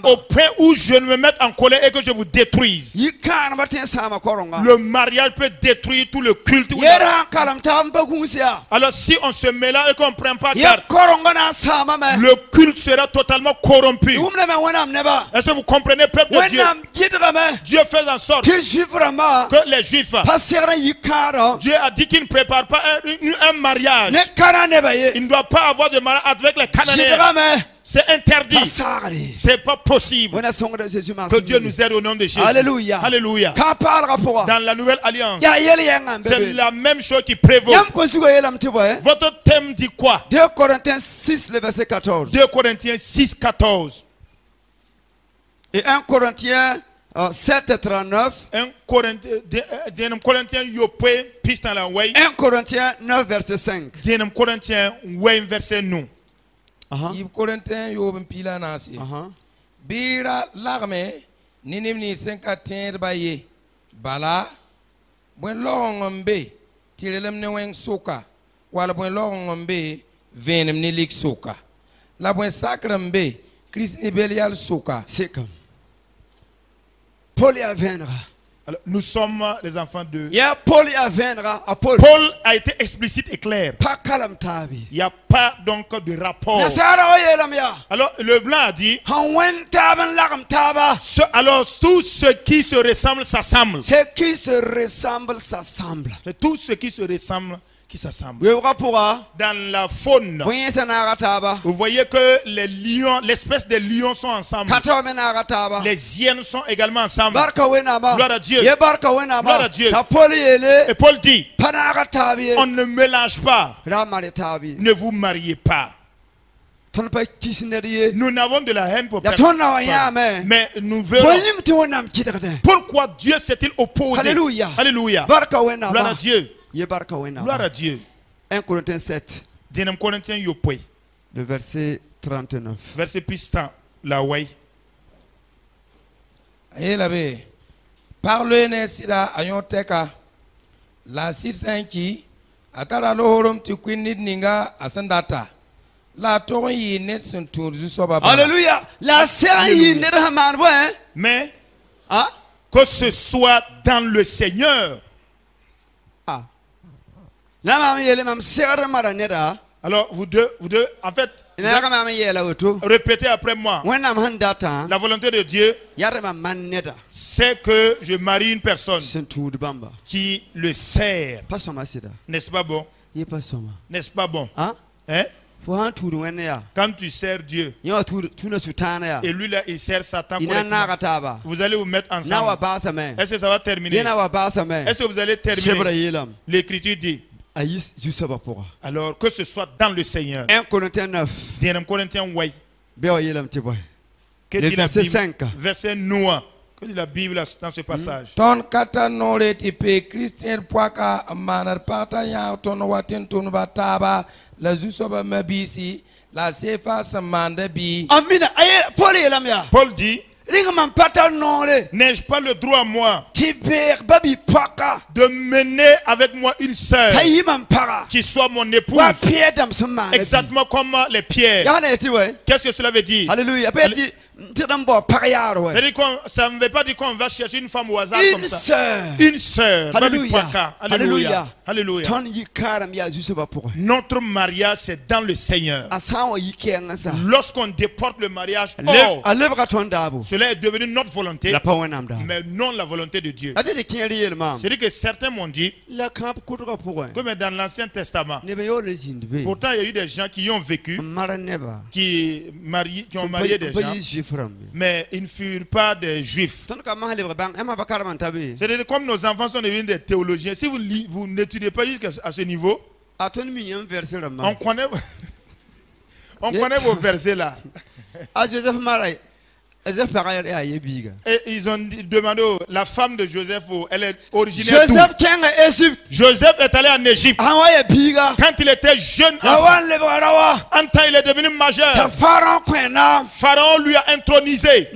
au point où je ne me mette en colère et que je vous détruise. Le mariage peut détruire tout le culte. Alors si on se mélange et qu'on ne prend pas garde, le culte sera totalement corrompu. Est-ce que vous comprenez, peuple de Dieu? Dieu fait en sorte que les Juifs, Dieu a dit qu'il ne prépare pas un mariage. Il ne doit pas avoir de mariage avec les Cananéens. C'est interdit. C'est pas possible. Que Dieu nous aide au nom de Jésus. Alléluia. Alléluia. Dans la nouvelle alliance, c'est la même chose qui prévaut. Votre thème dit quoi? 2 Corinthiens 6, le verset 14. 2 Corinthiens 6, 14. Et 1 Corinthiens 7, 39. 1 Corinthiens 9, verset 5. 1 Corinthiens verset 9. Yib Corinthien yobin pila nasi. Bira larme ninim ni 51 baye. Bala bwen longombe tirelem ne weng soka wala bwen lorong mbe venem ne lik soka la bwen sacre mbe Christ ne belial soka. C'est comme Paul y viendra. Alors, nous sommes les enfants de... Paul y viendra. Paul a été explicite et clair. Il n'y a pas donc de rapport. Alors le blanc a dit... Alors tout ce qui se ressemble s'assemble. Ce qui se ressemble s'assemble. C'est tout ce qui se ressemble qui s'assemble. Dans la faune, vous voyez que les lions, l'espèce des lions sont ensemble. Les hyènes sont également ensemble. Gloire à Dieu. Gloire à Dieu. Et Paul dit, on ne mélange pas. Ne vous mariez pas. Nous n'avons de la haine pour personne. Mais nous verrons pourquoi Dieu s'est-il opposé. Alléluia. Alléluia. Gloire à Dieu. Gloire à Dieu. 1 Corinthiens 7. Le verset 39. Verset pistant. La way. Parle ne sida ayon teka. La sid sanki. Atara lohorom tu kwinid ninga asandata. La toron yi net sun tour soba. Alléluia. La série net haman ouais. Mais que ce soit dans le Seigneur. Alors vous deux, en fait, répétez après moi. La volonté de Dieu, c'est que je marie une personne qui le sert. N'est-ce pas bon? N'est-ce pas bon? Hein? Quand tu sers Dieu et lui là il sert Satan, vous allez vous mettre ensemble. Est-ce que ça va terminer? Est-ce que vous allez terminer? L'Écriture dit, alors que ce soit dans le Seigneur. 1 Corinthiens 9. 1 Corinthiens 8. Que dit la Bible? 5. Verset noir. Que dit la Bible dans ce passage? Ton katanore tipe Christian poaka manar pataya ton watin ton bataba la zusoba mabisi la sefa samanda bi. Amina Paul dit, n'ai-je pas le droit à moi de mener avec moi une sœur qui soit mon épouse, exactement comme les pierres? Qu'est-ce que cela veut dire? Alléluia. Ça ne veut pas dire qu'on va chercher une femme au hasard comme ça. Une sœur. Alléluia. Alléluia. Alléluia. Notre mariage, c'est dans le Seigneur. Lorsqu'on déporte le mariage, cela est devenu notre volonté, mais non la volonté de Dieu. C'est-à-dire que certains m'ont dit que dans l'Ancien Testament, pourtant il y a eu des gens qui ont vécu, qui ont marié des gens, mais ils ne furent pas des juifs. C'est-à-dire comme nos enfants sont devenus des théologiens, si vous n'étudiez pas jusqu'à ce niveau, on connaît vos versets là. Et ils ont demandé, la femme de Joseph, elle est originaire d'où? Joseph est allé en Égypte. Quand il était jeune enfant, en temps il est devenu majeur. Pharaon lui a intronisé.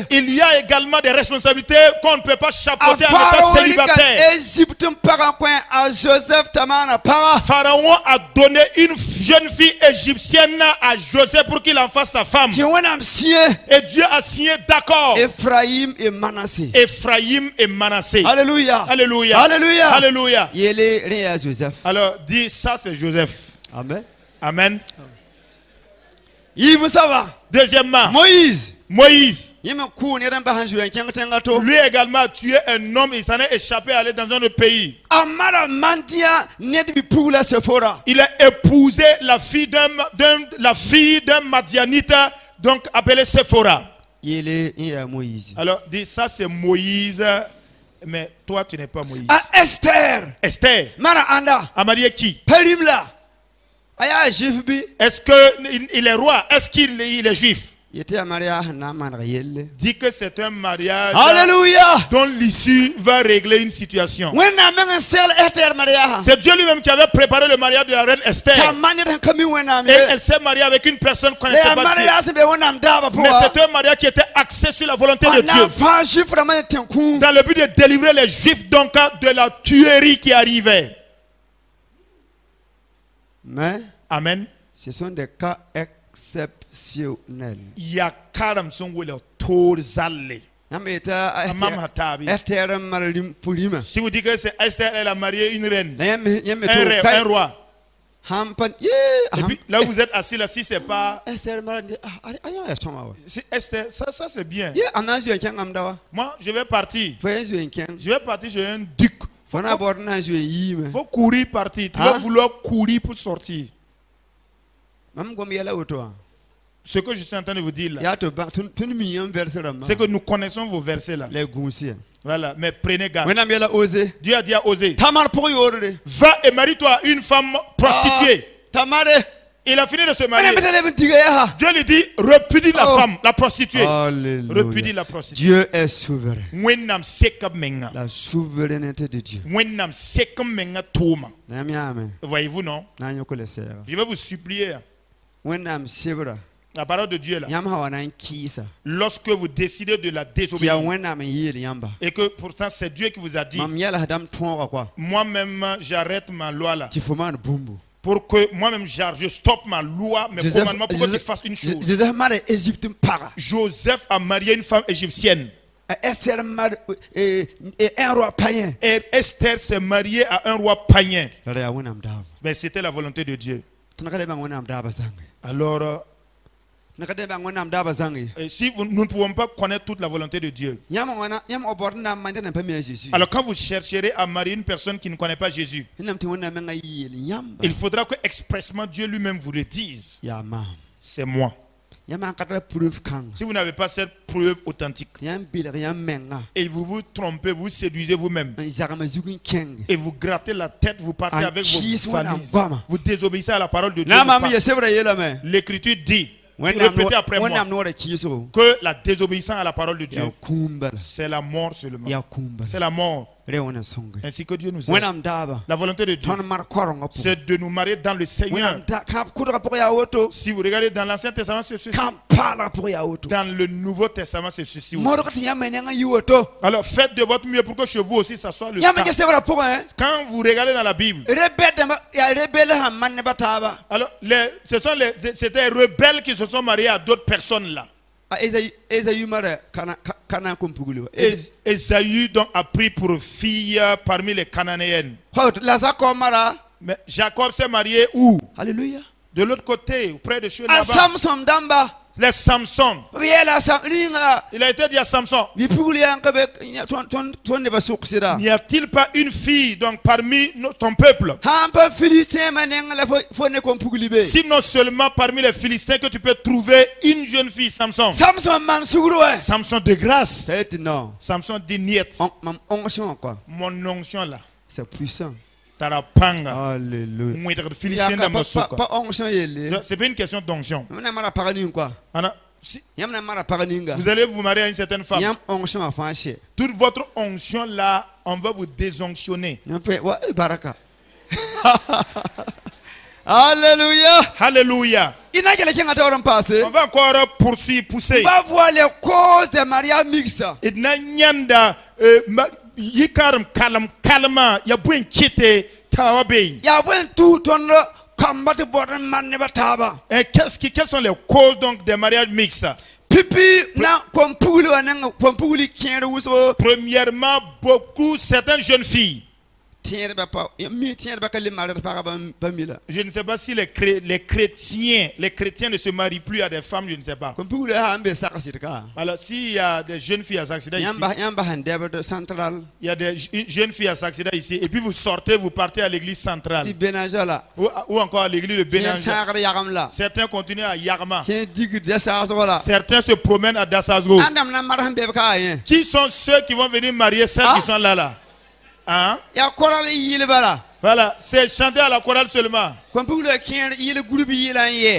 Il y a également des responsabilités qu'on ne peut pas chapeauter en étant célibataire. Pharaon a donné une jeune fille égyptienne à Joseph pour qu'il en fasse sa femme. Et Dieu a signé d'accord. Ephraim et Manassé. Ephraim et Manassé. Alléluia. Alléluia. Alléluia. Alléluia. Joseph. Alors dis ça, c'est Joseph. Amen. Amen. Deuxièmement, Moïse. Lui également a tué un homme, il s'en est échappé à aller dans un autre pays. Il a épousé la fille d'un Madianite, donc appelé Séphora. Alors dis ça, c'est Moïse, mais toi tu n'es pas Moïse. Esther. A marié qui? Est-ce qu'il est roi? Est-ce qu'il est juif? dit que c'est un mariage Alléluia. dont l'issue va régler une situation. C'est Dieu lui-même qui avait préparé le mariage de la reine Esther. Et elle s'est mariée avec une personne qu'on ne connaissait pas Dieu. Mais c'était un mariage qui était axé sur la volonté de Dieu, dans le but de délivrer les Juifs donc de la tuerie qui arrivait. Mais Amen. Ce sont des cas exceptionnels. Il y a karam son où le tour zalé. Si vous dites que c'est Esther, elle a marié une reine, un roi. Et puis là où vous êtes assis là, si c'est pas si Esther, ça c'est bien. Moi je vais partir. Je vais partir chez un duc. Faut courir partir. Tu vas vouloir courir pour sortir. Ce que je suis en train de vous dire là, c'est que nous connaissons vos versets là. Voilà, mais prenez garde. Dieu a dit à Osée, va et marie-toi à une femme prostituée. Il a fini de se marier. Dieu lui dit, repudie la femme, la prostituée. Repudie la prostituée. Dieu est souverain. La souveraineté de Dieu. Voyez-vous, non? Je vais vous supplier. La parole de Dieu là. Lorsque vous décidez de la désobéir et que pourtant c'est Dieu qui vous a dit, moi-même j'arrête ma loi là. Pour que moi-même je stoppe ma loi, mes commandements pour que tu fasses une chose. Joseph a marié une femme égyptienne. Esther un roi païen. Et Esther s'est mariée à un roi païen. Mais c'était la volonté de Dieu. Alors, si nous ne pouvons pas connaître toute la volonté de Dieu, alors quand vous chercherez à marier une personne qui ne connaît pas Jésus, il faudra que expressement Dieu lui-même vous le dise. C'est moi. Si vous n'avez pas cette preuve authentique et vous vous trompez, vous séduisez vous-même et vous grattez la tête, vous partez avec vos valises, vous désobéissez à la parole de Dieu. L'Écriture dit, répétez après moi, que la désobéissance à la parole de Dieu, c'est la mort seulement. C'est la mort. Ainsi que Dieu nous aime. La volonté de Dieu, c'est de nous marier dans le Seigneur. Si vous regardez dans l'Ancien Testament, c'est ceci. Dans le Nouveau Testament, c'est ceci aussi. Alors faites de votre mieux pour que chez vous aussi ça soit le cas. Quand vous regardez dans la Bible, alors c'était les rebelles qui se sont mariés à d'autres personnes là. Ésaü donc a pris pour fille parmi les Cananéennes. Mais Jacob s'est marié où? Alléluia. De l'autre côté, auprès de chez là-bas. Les Samson. Il a été dit à Samson, n'y a-t-il pas une fille donc parmi ton peuple? Si non seulement parmi les Philistins que tu peux trouver une jeune fille, Samson. Samson de grâce. Samson dit niet. Mon onction là. C'est puissant. Alléluia. C'est pas une question d'onction. Vous allez vous marier à une certaine femme. Toute votre onction là, on va vous désonctionner. Alléluia. Alléluia. On va encore pousser. On va voir les causes des mariages mixtes. Calma, il y a beaucoup de quelles sont les causes donc des mariages mixtes? Premièrement, certaines jeunes filles. Je ne sais pas si les chrétiens ne se marient plus à des femmes, je ne sais pas. Alors s'il y a des jeunes filles à s'accident ici, il y a des jeunes filles à s'accident ici, et puis vous sortez, vous partez à l'église centrale, ou encore à l'église de Benanja. Certains continuent à Yarma. Certains se promènent à Dassazgo. Qui sont ceux qui vont venir marier celles qui sont là? Hein? Voilà, c'est chanter à la chorale seulement.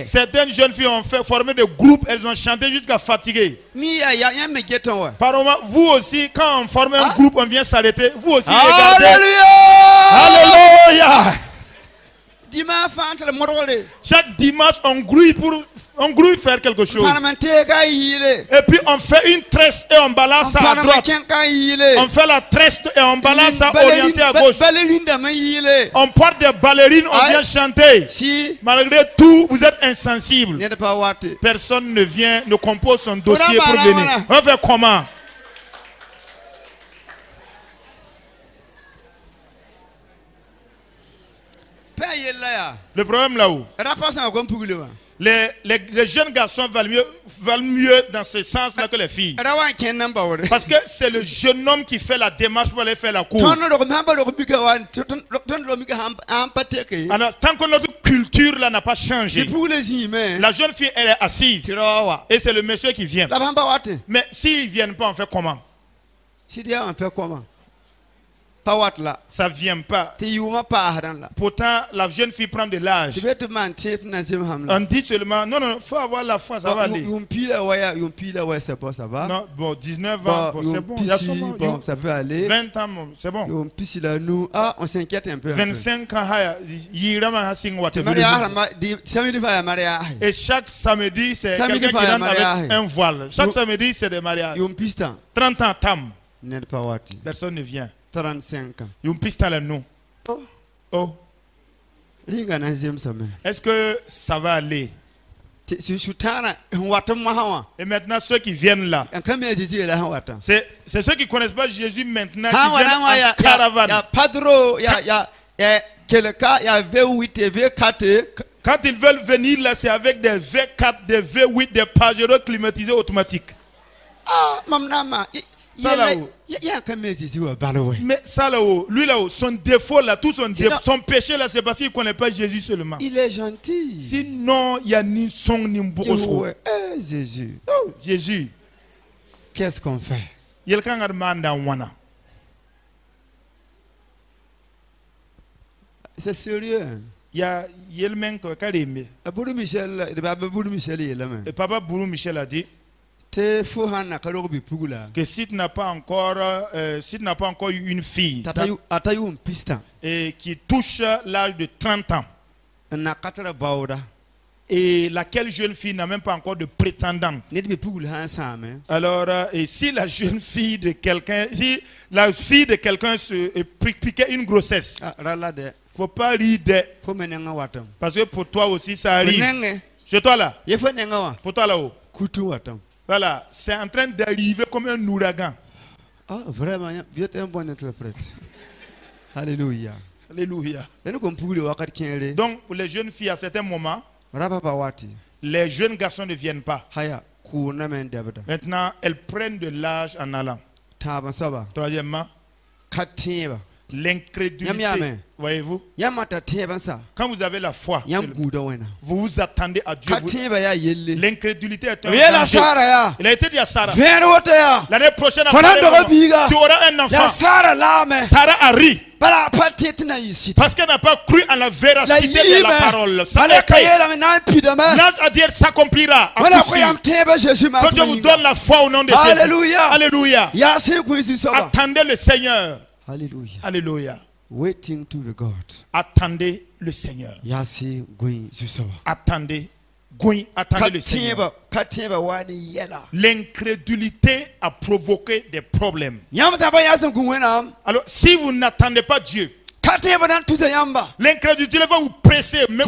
Certaines jeunes filles ont formé des groupes, elles ont chanté jusqu'à fatiguer. Apparemment, vous aussi, quand on forme un groupe, on vient s'arrêter. Vous aussi, regardez. Alléluia! Chaque dimanche, on grouille faire quelque chose. Et puis on fait une tresse et on balance ça à droite. On fait la tresse et on balance ça orienté à gauche. On porte des ballerines, on vient chanter. Malgré tout, vous êtes insensible. Personne ne vient, ne compose son dossier pour venir. On fait comment? Le problème là-haut, les jeunes garçons valent mieux dans ce sens-là que les filles. Parce que c'est le jeune homme qui fait la démarche pour aller faire la cour. Alors, tant que notre culture là n'a pas changé, la jeune fille elle est assise et c'est le monsieur qui vient. Mais s'ils ne viennent pas, on fait comment? Ça ne vient pas. Pourtant, la jeune fille prend de l'âge. On dit seulement, non, il faut avoir la foi, ça va aller. Non, bon, 19 ans, bon, c'est bon. Bon, ça peut aller. 20 ans, c'est bon. On s'inquiète un peu. 25 ans, et chaque samedi, c'est quelqu'un qui rentre avec un voile. Chaque samedi, c'est des mariages. 30 ans, tam. Personne ne vient. 35 ans. Oh. Est-ce que ça va aller? Et maintenant, ceux qui viennent là, c'est ceux qui ne connaissent pas Jésus maintenant qui viennent en caravane. Quand ils veulent venir là, c'est avec des V4, des V8, des Pajero climatisés automatiques. Ça là-haut. Mais ça là-haut, lui là-haut, son défaut là, tout son défaut, son péché là, c'est parce qu'il ne connaît pas Jésus seulement. Il est gentil. Sinon, il n'y a ni son ni mboko. Jésus. Oh, Jésus. Qu'est-ce qu'on fait? C'est sérieux. Il y a Yelmen Karime. Et Papa Bourou Michel a dit que si tu n'as pas encore eu une fille et qui touche l'âge de 30 ans et laquelle jeune fille n'a même pas encore de prétendant, alors et si la jeune fille de quelqu'un, si la fille de quelqu'un se piquait une grossesse, faut pas rire parce que pour toi aussi ça arrive. Chez toi là, pour toi là-haut. Voilà, c'est en train d'arriver comme un ouragan. Ah, vraiment, vous êtes un bon interprète. Alléluia. Alléluia. Donc, pour les jeunes filles, à certains moments, les jeunes garçons ne viennent pas. Maintenant, elles prennent de l'âge en allant. Troisièmement, l'incrédulité. Voyez-vous? Quand vous avez la foi, vous vous attendez à Dieu. L'incrédulité est un danger. Il a été dit à Sarah, l'année prochaine, tu auras un enfant. Sarah a ri parce qu'elle n'a pas cru en la véracité de la parole. L'ange a dit, elle s'accomplira. Que Dieu vous donne la foi au nom de Jésus. Alléluia. Attendez le Seigneur. Alléluia. Alléluia. Waiting to the God. Attendez le Seigneur. Attendez. Attendez le Seigneur. L'incrédulité a provoqué des problèmes. Alors, si vous n'attendez pas Dieu, l'incrédulité va vous presser, mais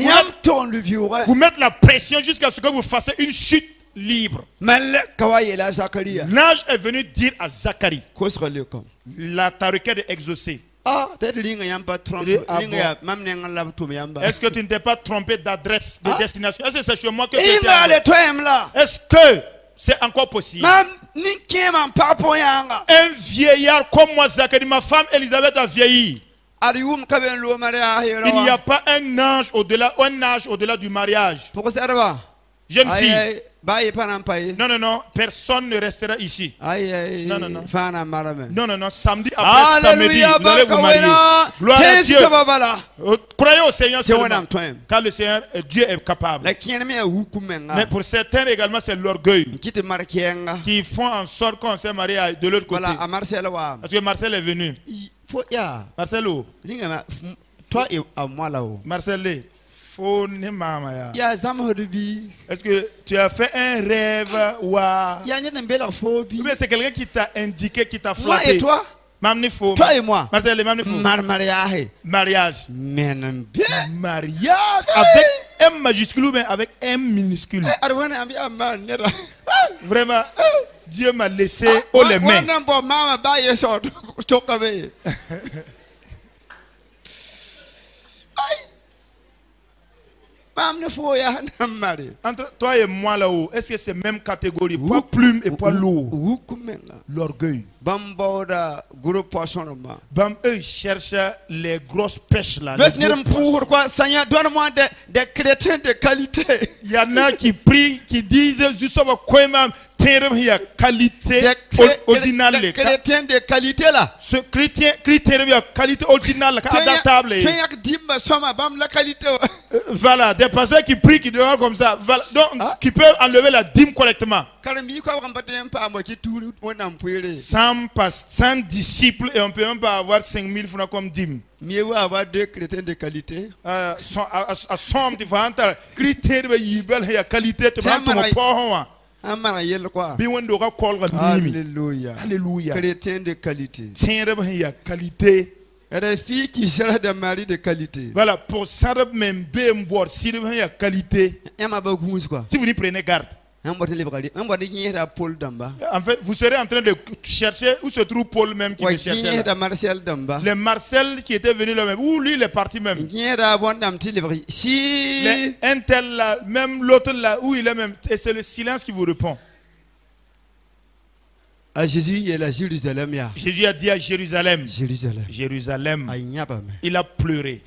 vous mettre la pression jusqu'à ce que vous fassiez une chute libre. L'ange est venu dire à Zacharie, ta requête est exaucée. Est-ce que tu ne t'es pas trompé d'adresse, de destination? Est-ce que c'est chez moi que tu es? Est-ce que c'est encore possible? Un vieillard comme moi, Zacharie, ma femme Elisabeth a vieilli. Il n'y a pas un âge au-delà du mariage. Jeune fille. Non, non, non, personne ne restera ici. Non, non, non. Non, non, non, samedi après samedi, vous allez vous marier. Gloire à Dieu. Croyez au Seigneur seulement, car le Seigneur, Dieu est capable. Mais pour certains également, c'est l'orgueil qui font en sorte qu'on s'est marié de l'autre côté. Parce que Marcel est venu. Marcelo. Marcel. Est-ce que tu as fait un rêve ou bien c'est quelqu'un qui t'a indiqué, qui t'a flatté? Moi et toi? Toi et moi. Mariage. Mariage avec M majuscule ou bien avec M minuscule. Vraiment, Dieu m'a laissé haut les mains. Entre toi et moi là-haut, est-ce que c'est même catégorie? Poids plume et poids lourd. L'orgueil. Eux cherchent les grosses pêches là. Pourquoi Seigneur, donne-moi des chrétiens de qualité. Il y en a qui prient, qui disent juste qualité originale. Des chrétiens de qualité là. Ce chrétien qualité originale adaptable. Voilà, des pasteurs qui prient, qui demandent comme ça. Voilà, donc, qui peuvent enlever la dîme correctement. 100 disciples et on ne peut même pas avoir 5000 francs comme dîme. Mieux avoir 2 chrétiens de qualité. À somme différente, critères de qualité. Alléluia. Alléluia. Chrétien de qualité. Qualité. Il y a des filles qui seront des maris de qualité. Voilà, pour ça, même bien boire, si vous avez qualité. Si vous n'y prenez garde. En fait, vous serez en train de chercher où se trouve Paul même qui me cherchait là. Le Marcel qui était venu là même, où lui il est parti même. Un tel là, même l'autre là, où il est même. Et c'est le silence qui vous répond. Jésus, il est à Jérusalem. Jésus a dit à Jérusalem. Jérusalem. Il a pleuré.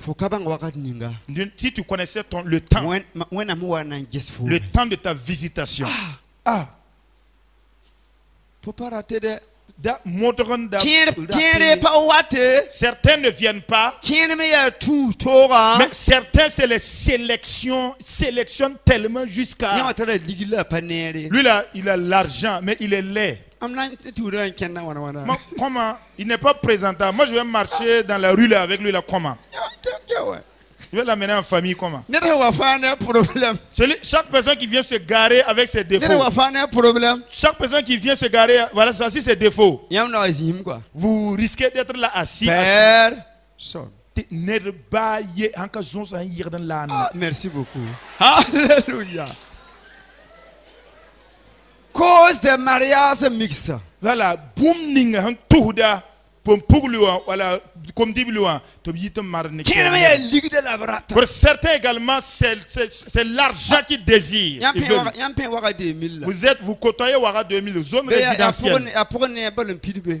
Si tu connaissais le temps. Le temps de ta visitation. Faut pas rater de. Certains ne viennent pas. Mais certains c'est les sélections tellement jusqu'à. Lui là, il a l'argent, mais il est laid. Comment? Il n'est pas présentable. Moi je vais marcher dans la rue là avec lui là comment? Je vais l'amener en famille comment? Chaque personne qui vient se garer avec ses défauts. Chaque personne qui vient se garer, voilà, ça c'est ses défauts. Vous risquez d'être là assis. Merci beaucoup. Alléluia. Cause de mariage mixte. Voilà, boom touda. Pour certains également, c'est l'argent qui désire. Vous côtoyez Ouara 2000, zone résidentielle.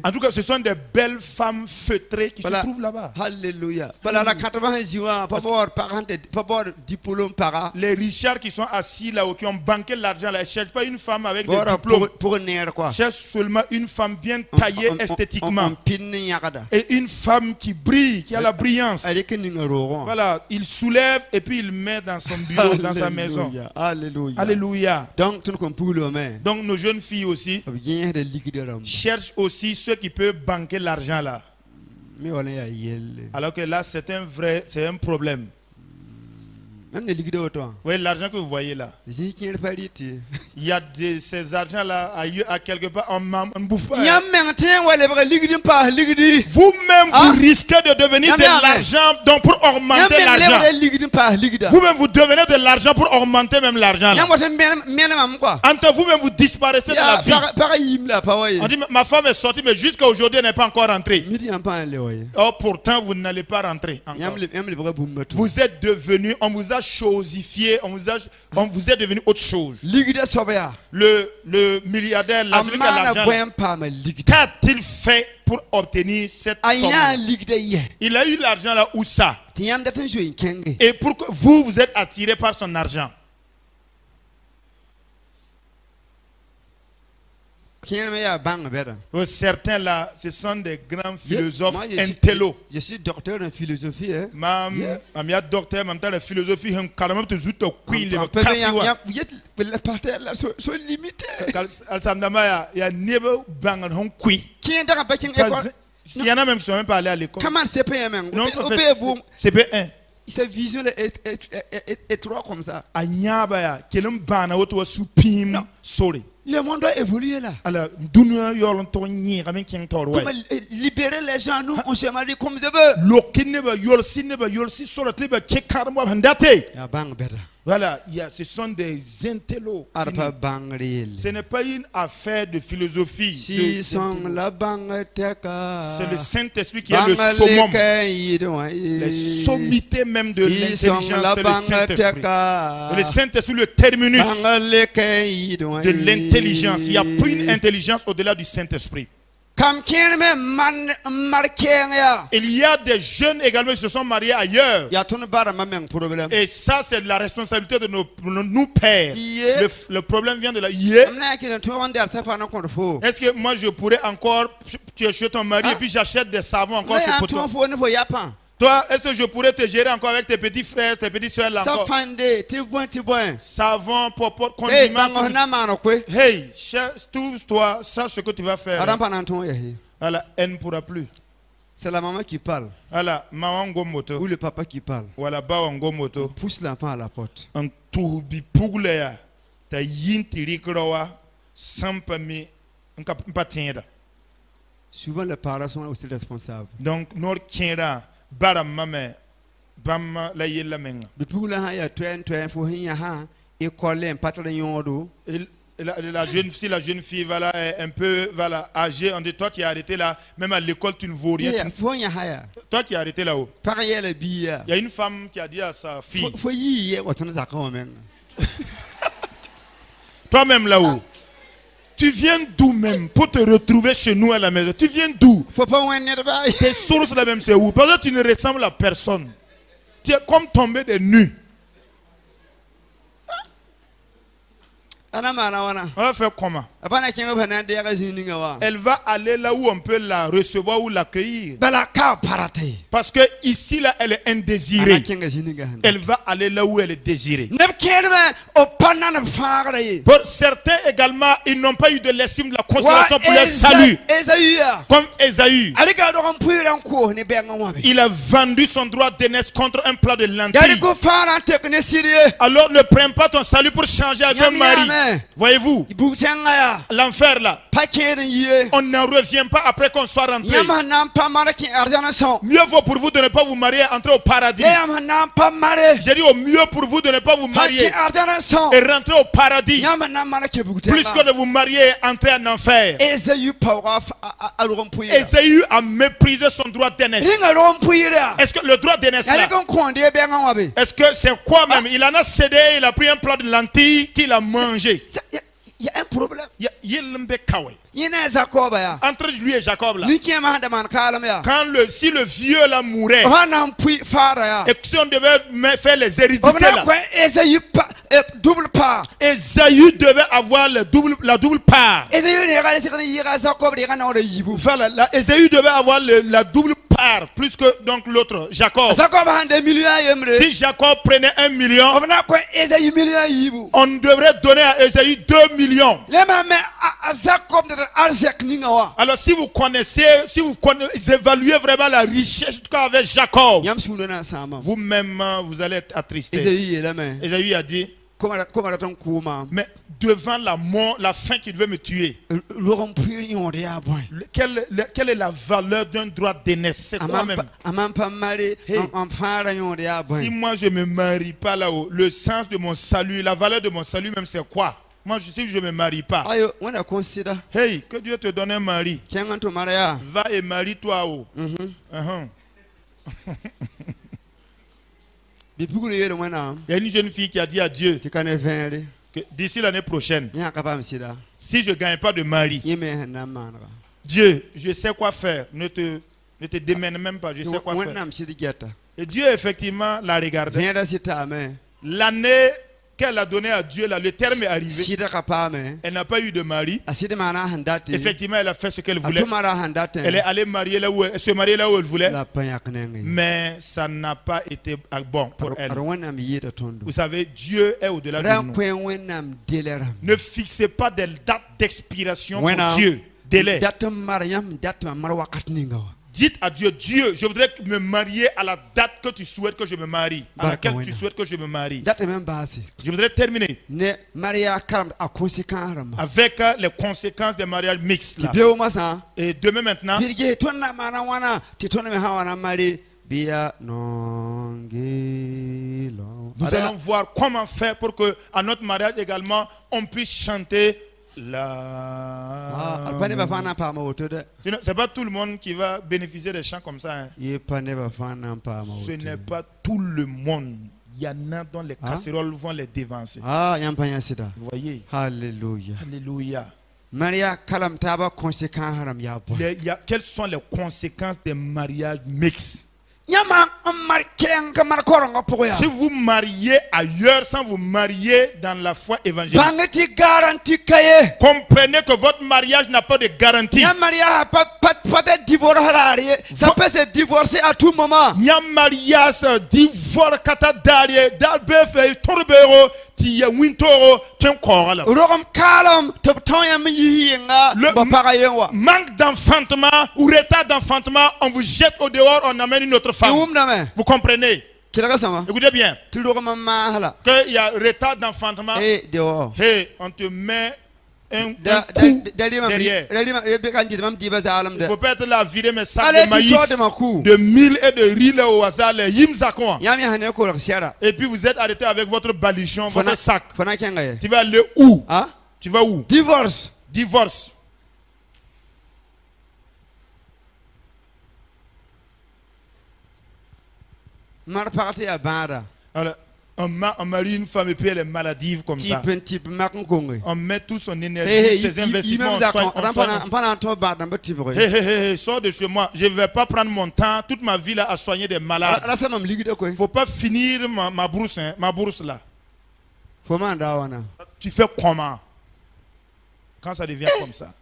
En tout cas, ce sont des belles femmes feutrées qui se trouvent là-bas. Alléluia. Les richards qui sont assis là-haut, qui ont banqué l'argent là, ne cherchent pas une femme avec des diplômes. Cherchent seulement une femme bien taillée esthétiquement. Et une femme qui brille, qui a la brillance. Voilà, il soulève et puis il met dans son bureau, dans sa maison. Alléluia. Alléluia. Donc nos jeunes filles aussi cherchent aussi ceux qui peuvent banquer l'argent là. Alors que là, c'est un problème. Oui, l'argent que vous voyez là. Il y a ces argents-là à quelque part, on ne bouffe pas. Vous-même, vous risquez de devenir de l'argent pour augmenter l'argent. Vous-même, vous devenez de l'argent pour augmenter même l'argent. Entre vous-même, vous disparaissez de la vie. On dit, ma femme est sortie, mais jusqu'à aujourd'hui, elle n'est pas encore rentrée. Oh, pourtant, vous n'allez pas rentrer encore. Vous êtes devenu, on vous a chosifié, on vous est devenu autre chose. Le milliardaire, qu'a-t-il fait pour obtenir cette somme? Il a eu l'argent là où ça? Et pour que vous êtes attiré par son argent. Certains là, ce sont des grands philosophes intello. Je suis docteur en philosophie. Hein? Je suis docteur en philosophie. Il y en a même qui sont même pas allés à l'école. Comment c'est CP1? Non, CP1. Sa vision est trop comme ça. Le monde doit évoluer là. Comment libérer les gens, nous on se marie comme je veux. Voilà, ce sont des intellos. Ce n'est pas une affaire de philosophie. C'est le Saint-Esprit qui est le summum. Les sommités même de l'intelligence, c'est le Saint-Esprit. Le Saint-Esprit, le terminus de l'intelligence. Il n'y a plus une intelligence au-delà du Saint-Esprit. Il y a des jeunes également qui se sont mariés ailleurs. Et ça, c'est la responsabilité de nos pères. Le problème vient de là. Est-ce que moi je pourrais encore tuer ton mari et puis j'achète des savons encore pour toi? Toi, est-ce que je pourrais te gérer encore avec tes petits frères, tes petites soeurs là encore? Savon, popote, condiments. Hey, toi, sache ce que tu vas faire. Voilà, elle ne pourra plus. C'est la maman qui parle. Voilà, maman gomoto. Ou le papa qui parle. Voilà, ba ngomoto. Pousse l'enfant à la porte. En toubi pouglea, ta yintiri krowa, sampami, en kapatienda. Souvent les parents sont aussi responsables. Donc, nor kienda. Bara mame bam la yella menga depuis là il y a 20 faut hier ha école patron yodo la jeune fille voilà est un peu voilà âgée on dit toi tu as arrêté là même à l'école tu ne vaux rien toi qui as arrêté là-haut il y a une femme qui a dit à sa fille toi-même là-haut tu viens d'où même pour te retrouver chez nous à la maison? Tu viens d'où? Tes sources là même c'est où? Parce que tu ne ressembles à personne. Tu es comme tombé des nues. On va faire comment? Elle va aller là où on peut la recevoir ou l'accueillir. Parce que ici là elle est indésirée. Elle va aller là où elle est désirée. Pour certains également, ils n'ont pas eu de l'estime de la consolation pour leur salut. Comme Ésaü. Il a vendu son droit d'aînesse contre un plat de lentilles. Alors ne prends pas ton salut pour changer avec un mari. Voyez-vous, l'enfer là, on n'en revient pas après qu'on soit rentré. Mieux vaut pour vous de ne pas vous marier et entrer au paradis. J'ai dit au mieux pour vous de ne pas vous marier et rentrer au paradis, plus que de vous marier et entrer en enfer. Ésaü a méprisé son droit d'aînesse. Est-ce que le droit d'aînesse là, est-ce que c'est quoi même? Il en a cédé, il a pris un plat de lentilles qu'il a mangé. Il y a un problème. Entre lui et Jacob là. Si le vieux là mourait, et si on devait faire les héritiers là, Ésaü devait avoir la double part. Ésaü devait avoir la double part, plus que donc l'autre, Jacob. Si Jacob prenait 1 million, on devrait donner à Ésaü 2 millions. Alors si vous évaluez vraiment la richesse qu'avait Jacob, vous-même vous allez être attristé. Ésaü a dit, mais devant la mort, la faim qui devait me tuer, quelle est la valeur d'un droit d'aînesse? C'est quoi même? Si moi je ne me marie pas là-haut, le sens de mon salut, la valeur de mon salut même c'est quoi? Moi, si je ne me marie pas, hey, que Dieu te donne un mari. Va et marie-toi. Il y a une jeune fille qui a dit à Dieu que d'ici l'année prochaine, si je ne gagne pas de mari, Dieu, je sais quoi faire. Ne te démène même pas, je sais quoi faire. Et Dieu, effectivement, l'a regardé. L'année qu'elle a donné à Dieu, là, le terme est arrivé. Elle n'a pas eu de mari. Effectivement, elle a fait ce qu'elle voulait. Elle est allée se marier là où elle voulait. Mais ça n'a pas été bon pour elle. Vous savez, Dieu est au-delà de nous. Ne fixez pas de date d'expiration pour Dieu. Délai. Dites à Dieu, Dieu, je voudrais me marier à la date que tu souhaites que je me marie. À laquelle tu souhaites que je me marie. Je voudrais terminer avec les conséquences des mariages mixtes. Là. Et demain maintenant, nous allons voir comment faire pour que à notre mariage également, on puisse chanter c'est pas tout le monde qui va bénéficier des chants comme ça. Hein. Ce n'est pas tout le monde. Il y en a dont les casseroles vont les dévancer. Vous voyez? Alléluia. Alléluia. Quelles sont les conséquences des mariages mixtes? Si vous mariez ailleurs sans vous marier dans la foi évangélique, comprenez que votre mariage n'a pas de garantie. Ça peut se divorcer à tout moment. Le manque d'enfantement ou retard d'enfantement, on vous jette au dehors, on amène une autre femme. Vous comprenez? Écoutez bien. Qu'il y a retard d'enfantement, on te met un coup derrière. Il ne faut pas être là vider mes sacs de maïs, de mil et de riz au hasard, les yimzakouan. Et puis vous êtes arrêté avec votre baluchon, votre sac. Tu vas aller où? Tu vas où? Divorce. Divorce. Alors, on marie une femme et puis elle est maladive comme ça. On met toute son énergie, ses investissements sors de chez moi. Je ne vais pas prendre mon temps, toute ma vie là, à soigner des malades. Il ne faut pas finir ma bourse là. Tu fais comment quand ça devient comme ça?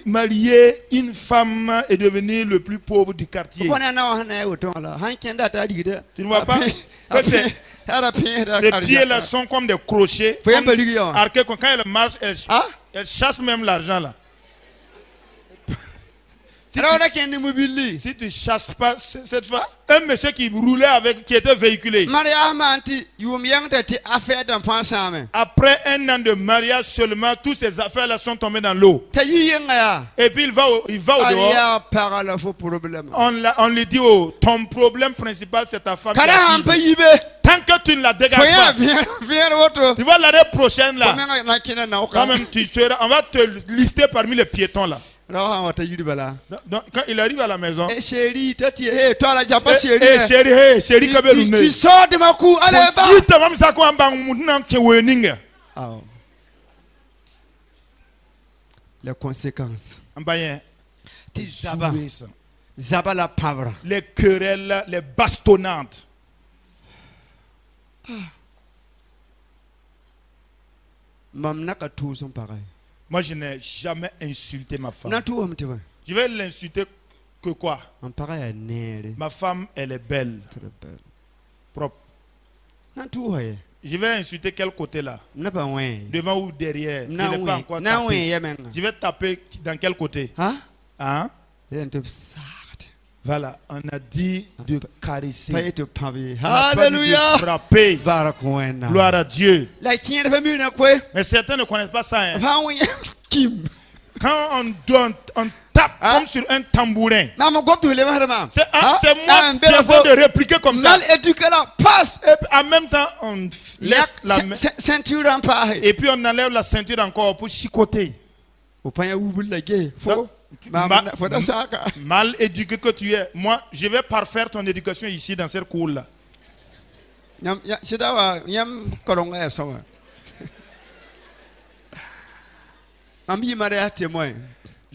Marier une femme et devenir le plus pauvre du quartier. Tu ne vois pas que ces pieds-là sont comme des crochets. Quand elle marche, elle chasse même l'argent là. Si tu ne chasses pas cette fois, un monsieur qui roulait avec, qui était véhiculé. Après un an de mariage seulement, toutes ces affaires-là sont tombées dans l'eau. Et puis il va au dehors. On lui dit, oh, ton problème principal c'est ta femme. Tant que tu ne la dégages pas, tu vois l'année prochaine là, quand même tu seras, on va te lister parmi les piétons là. Donc, quand il arrive à la maison, chérie, tu sors de ma cour, allez va. Les conséquences. Les querelles, les bastonnades. Tous sont pareils. Moi, je n'ai jamais insulté ma femme. Je vais l'insulter que quoi? Ma femme, elle est belle. Très belle. Propre. Je vais insulter quel côté là? Devant ou derrière? Je n'ai pas encore tapé. Je vais taper dans quel côté? Hein? Voilà, on a dit de caresser. Alléluia. De frapper. Gloire à Dieu. Mais certains ne connaissent pas ça. Hein. Quand on tape comme sur un tambourin. C'est moi qui ai fait de répliquer comme ça. Et en même temps, on laisse la main. Et puis on enlève la ceinture encore pour chicoter. Mal éduqué que tu es. Moi, je vais parfaire ton éducation ici dans cette cour-là.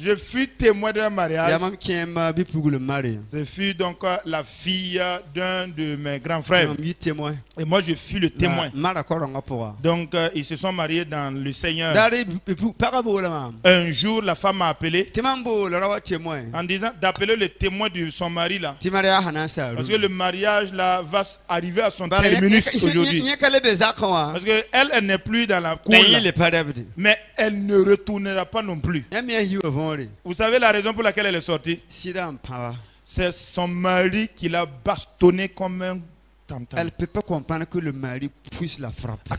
Je fus témoin d'un mariage. Je fus donc la fille d'un de mes grands frères. Et moi je fus le témoin. Donc ils se sont mariés dans le Seigneur. Un jour la femme m'a appelé en disant d'appeler le témoin de son mari là. Parce que le mariage là va arriver à son terminus aujourd'hui. Parce qu'elle elle n'est plus dans la cour là. Mais elle ne retournera pas non plus. Vous savez la raison pour laquelle elle est sortie? C'est son mari qui l'a bastonné comme un tam-tam. Elle ne peut pas comprendre que le mari puisse la frapper.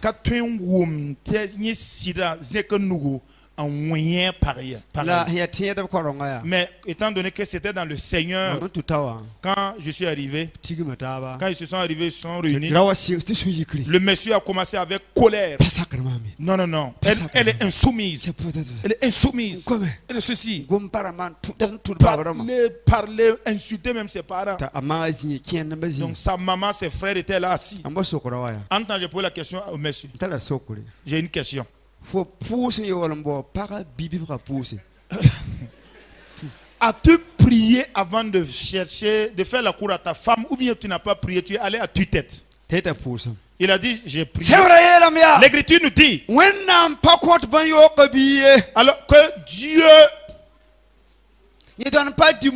Mais étant donné que c'était dans le Seigneur, quand je suis arrivé, quand ils se sont arrivés, ils se sont réunis, le monsieur a commencé avec colère. Non, non, non. Elle est insoumise. Elle est insoumise. Elle est ceci. Parler, insulter même ses parents. Donc sa maman, ses frères étaient là assis. En tant que je pose la question au monsieur, j'ai une question. As-tu prié avant de chercher, de faire la cour à ta femme, ou bien tu n'as pas prié, tu es allé à tue-tête? Il a dit, j'ai prié. L'Écriture nous dit, alors que Dieu ne donne pas de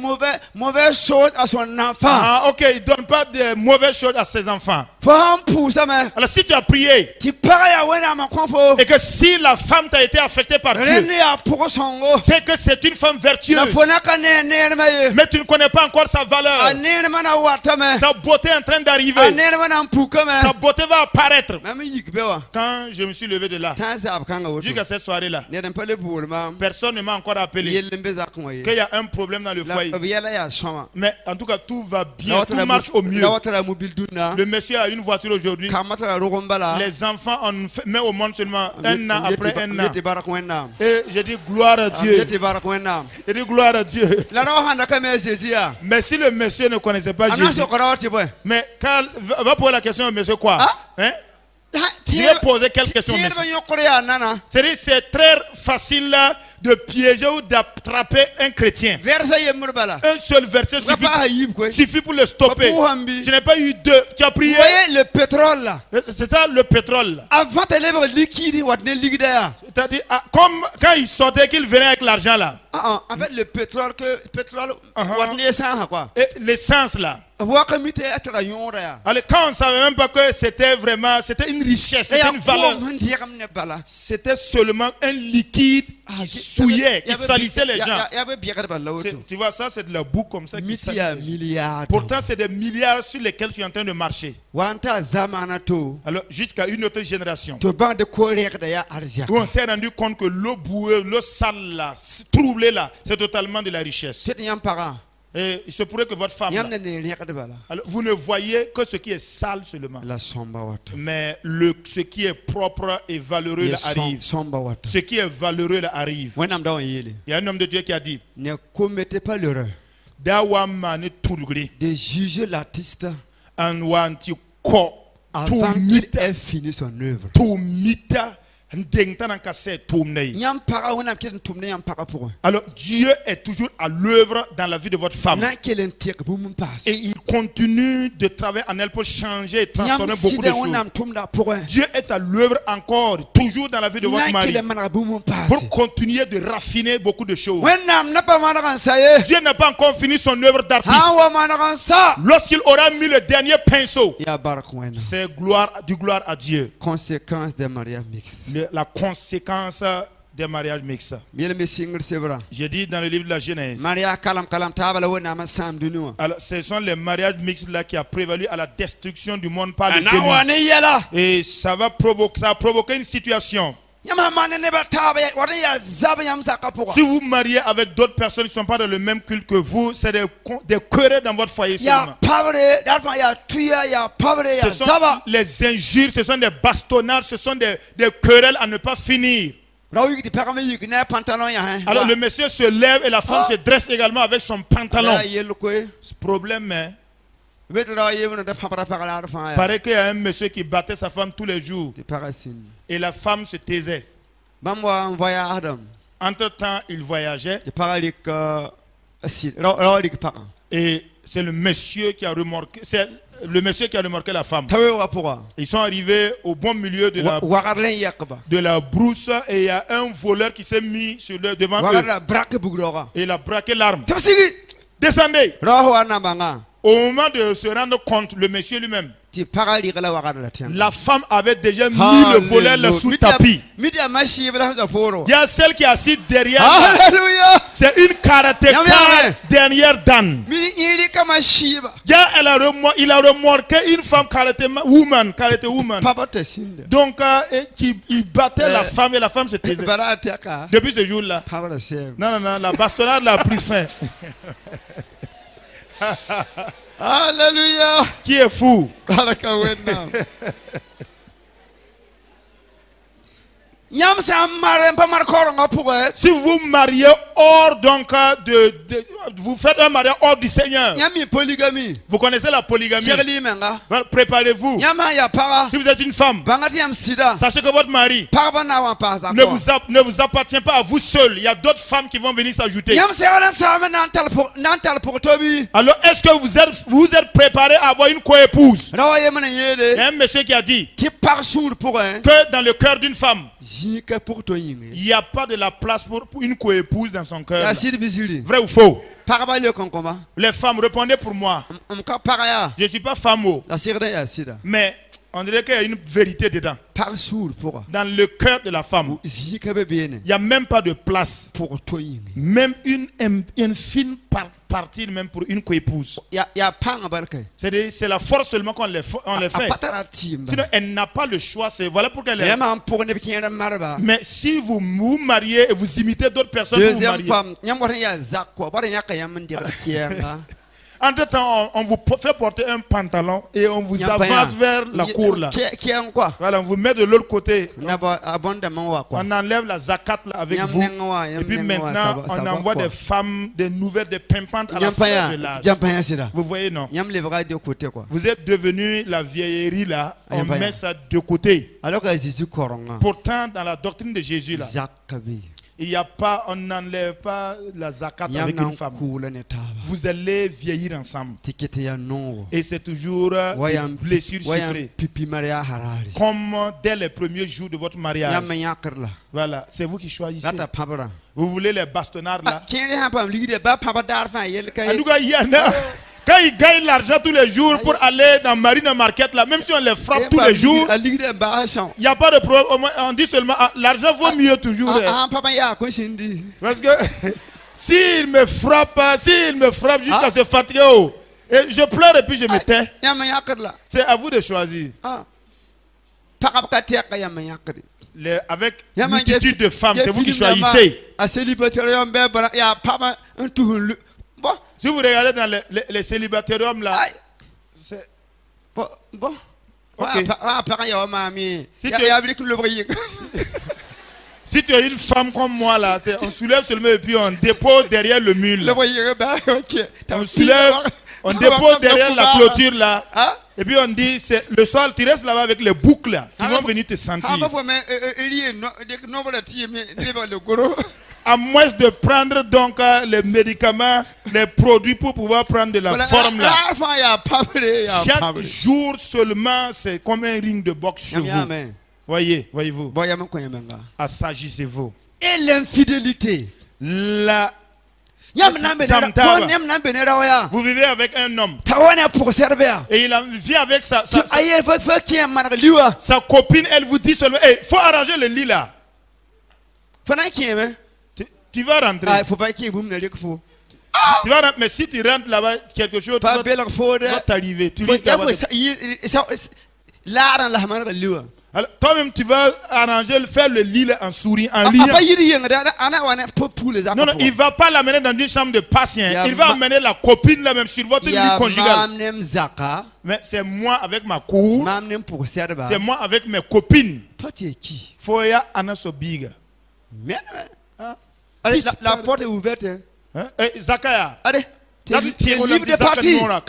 mauvaises choses à son enfant. Ah, ok, il ne donne pas de mauvaises choses à ses enfants. Alors si tu as prié et que si la femme t'a été affectée par Dieu, c'est que c'est une femme vertueuse. Mais tu ne connais pas encore sa valeur. Sa beauté est en train d'arriver. Sa beauté va apparaître. Quand je me suis levé de là, jusqu'à cette soirée-là, personne ne m'a encore appelé qu'il y a un problème dans le foyer. Mais en tout cas, tout va bien, tout marche au mieux. Le monsieur a une voiture aujourd'hui. Les enfants, on met au monde seulement un an après un an. Et je dis gloire à Dieu. Je dis gloire à Dieu. Mais si le monsieur ne connaissait pas Jésus, mais quand, va poser la question au monsieur quoi? Hein? Je vais poser quelques questions. C'est-à-dire c'est très facile de piéger ou d'attraper un chrétien. Un seul verset suffit pour le stopper. Tu n'as pas eu deux. Tu as prié. Vous voyez le pétrole là? C'est ça le pétrole là. Avant de lèvres liquide, c'est-à-dire comme quand il sortait qu'il venait avec l'argent là. En fait le pétrole et l'essence là. Alors quand on ne savait même pas que c'était vraiment, c'était une richesse, c'était une valeur. C'était seulement un liquide qui souillait, qui salissait les gens. Tu vois, ça c'est de la boue comme ça qui salissait. Pourtant c'est des milliards sur lesquels tu es en train de marcher. Alors jusqu'à une autre génération, où on s'est rendu compte que l'eau boueuse, l'eau sale là, troublée là, c'est totalement de la richesse. Et il se pourrait que votre femme, alors, vous ne voyez que ce qui est sale seulement. Mais ce qui est propre et valeureux là arrive. Ce qui est valeureux là arrive. Il y a un homme de Dieu qui a dit, ne commettez pas l'erreur de juger l'artiste avant qu'il ait fini son œuvre. Alors Dieu est toujours à l'œuvre dans la vie de votre femme. Et il continue de travailler en elle pour changer et transformer beaucoup de choses. Dieu est à l'œuvre encore, toujours dans la vie de votre mari, pour continuer de raffiner beaucoup de choses. Dieu n'a pas encore fini son œuvre d'artiste. Lorsqu'il aura mis le dernier pinceau, c'est du gloire à Dieu. Conséquence des mariages mixtes. La conséquence des mariages mixtes. J'ai dit dans le livre de la Genèse. Alors, ce sont les mariages mixtes là qui a prévalu à la destruction du monde par le démon. Et ça a provoqué une situation. Si vous mariez avec d'autres personnes qui ne sont pas dans le même culte que vous, c'est des querelles dans votre foyer. Ce sont les injures, ce sont des bastonnades, ce sont des querelles à ne pas finir. Alors le monsieur se lève et la femme se dresse également avec son pantalon. Ce problème est... Paraît qu'il y a un monsieur qui battait sa femme tous les jours. Et la femme se taisait. Entre-temps, il voyageait. Et c'est le monsieur qui a remorqué. C'est le monsieur qui a remorqué la femme. Ils sont arrivés au bon milieu de la brousse et il y a un voleur qui s'est mis sur devant eux. Et il a braqué l'arme. Descendez. Au moment de se rendre compte, le monsieur lui-même, la femme avait déjà mis le voleur sous le tapis. Il y a celle qui est assise derrière. C'est une karatéka derrière Dan. Il a remorqué une femme karaté woman. Donc il battait la femme et la femme se taisait. Depuis ce jour-là. Non, la bastonnade l'a plus fin. Alléluia. Qui est fou? Si vous mariez hors donc vous faites un mariage hors du Seigneur. Vous connaissez la polygamie. Préparez-vous. Si vous êtes une femme, sachez que votre mari ne vous appartient pas à vous seul. Il y a d'autres femmes qui vont venir s'ajouter. Alors est-ce que vous êtes préparé à avoir une co-épouse? Il y a un monsieur qui a dit que dans le cœur d'une femme, il n'y a pas de la place pour une co-épouse dans son cœur. Vrai ou faux? Les femmes, répondez pour moi. Je ne suis pas femme, mais on dirait qu'il y a une vérité dedans. Dans le cœur de la femme, il n'y a même pas de place. Même une fine partie même pour une co-épouse. C'est la force seulement qu'on les fait. Sinon, elle n'a pas le choix. Voilà pourquoi elle est. Mais si vous vous mariez et vous imitez d'autres personnes, vous mariez. Entre-temps, on vous fait porter un pantalon et on vous avance vers la cour là. Voilà, on vous met de l'autre côté. On enlève la zakat là avec vous. Et puis maintenant, on envoie des femmes, des nouvelles, des pimpantes à la fin de l'âge. Vous voyez, non? Vous êtes devenu la vieillerie là. On met ça de côté. Pourtant, dans la doctrine de Jésus là, il n'y a pas, on n'enlève pas la zakat avec une femme. Vous allez vieillir ensemble. Et c'est toujours une blessure secrète. Comme dès les premiers jours de votre mariage. Voilà, c'est vous qui choisissez. Vous voulez les bastonnards là. En tout cas, il y en a. Quand ils gagnent l'argent tous les jours pour aller dans Marina Market, là, même si on les frappe tous les jours, il n'y a pas de problème. On dit seulement, l'argent vaut mieux toujours. Parce que s'il me frappe jusqu'à se fatiguer, et je pleure et puis je me tais. C'est à vous de choisir. Avec une multitude de femmes, c'est vous qui choisissez. Si vous regardez dans les célibatériums là, c'est bon. Okay. Si tu es une femme comme moi là, on soulève seulement et puis on dépose derrière le mule. On soulève, on dépose derrière la clôture là. Et puis on dit, le soir tu restes là-bas avec les boucles là, qui vont venir te sentir. À moins de prendre donc les médicaments, les produits pour pouvoir prendre de la forme là. Chaque jour seulement, c'est comme un ring de boxe sur vous. Voyez-vous. Assagissez-vous. Et l'infidélité. Vous vivez avec un homme. Et il vit avec sa copine. Elle vous dit seulement, il faut arranger le lit là. Tu vas rentrer. Tu vas rentrer, mais si tu rentres là-bas, quelque chose va t'arriver. Alors, toi-même, tu vas arranger, faire le lit là, en souriant, en liant. Non, il ne va pas l'amener dans une chambre de patient. Il va amener la copine là même sur votre lit conjugal. Mais c'est moi avec ma cour. C'est moi avec mes copines. Foya Anasobiga. La porte est ouverte. Zakaya. Tu es libre de partir.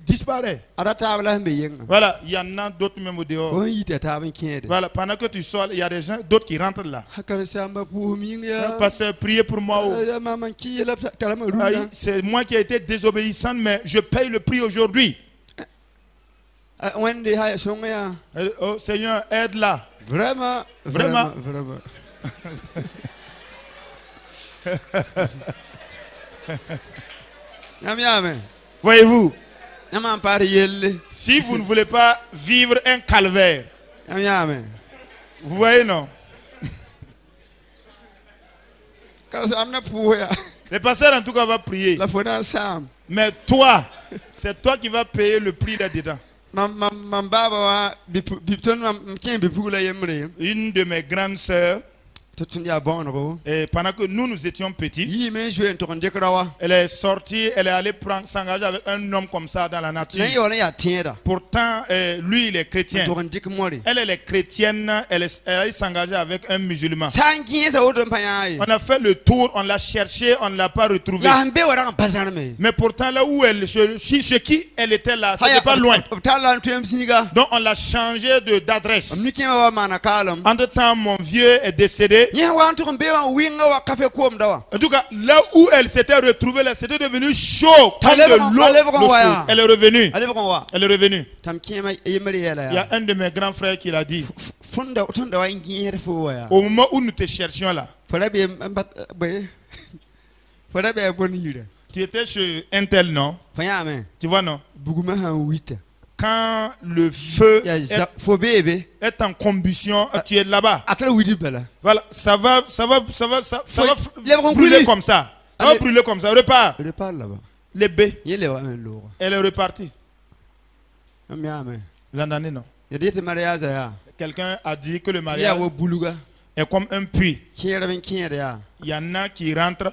disparaît. Voilà, il y en a d'autres même au dehors. Voilà, pendant que tu sors, il y a des gens, d'autres qui rentrent là. Pasteur, priez pour moi. C'est moi qui ai été désobéissante, mais je paye le prix aujourd'hui. Oh Seigneur, aide-la. Vraiment. Voyez-vous, si vous ne voulez pas vivre un calvaire, vous voyez, non? Le pasteur en tout cas va prier. Mais toi, c'est toi qui vas payer le prix là-dedans. Une de mes grandes sœurs, et pendant que nous étions petits, elle est sortie, elle est allée s'engager avec un homme comme ça dans la nature. Pourtant, lui, il est chrétien. Elle est chrétienne, elle allait s'engager avec un musulman. On a fait le tour, on l'a cherché, on ne l'a pas retrouvé. Mais pourtant, là où elle, chez qui elle était là, c'était pas loin. Donc, on l'a changé d'adresse. Entre temps, mon vieux est décédé. En tout cas, là où elle s'était retrouvée, là, c'était devenu chaud comme de l'eau. Elle est revenue. Elle est revenue. Il y a un de mes grands frères qui l'a dit. Au moment où nous te cherchions là, tu étais chez Intel, non? Tu vois, non? Quand le feu est en combustion, tu es là-bas. Voilà, ça va brûler comme ça. Ça va brûler comme ça. Repart. Les baies. Elle est repartie. Vous entendez, non? Quelqu'un a dit que le mariage est comme un puits. Il y en a qui rentrent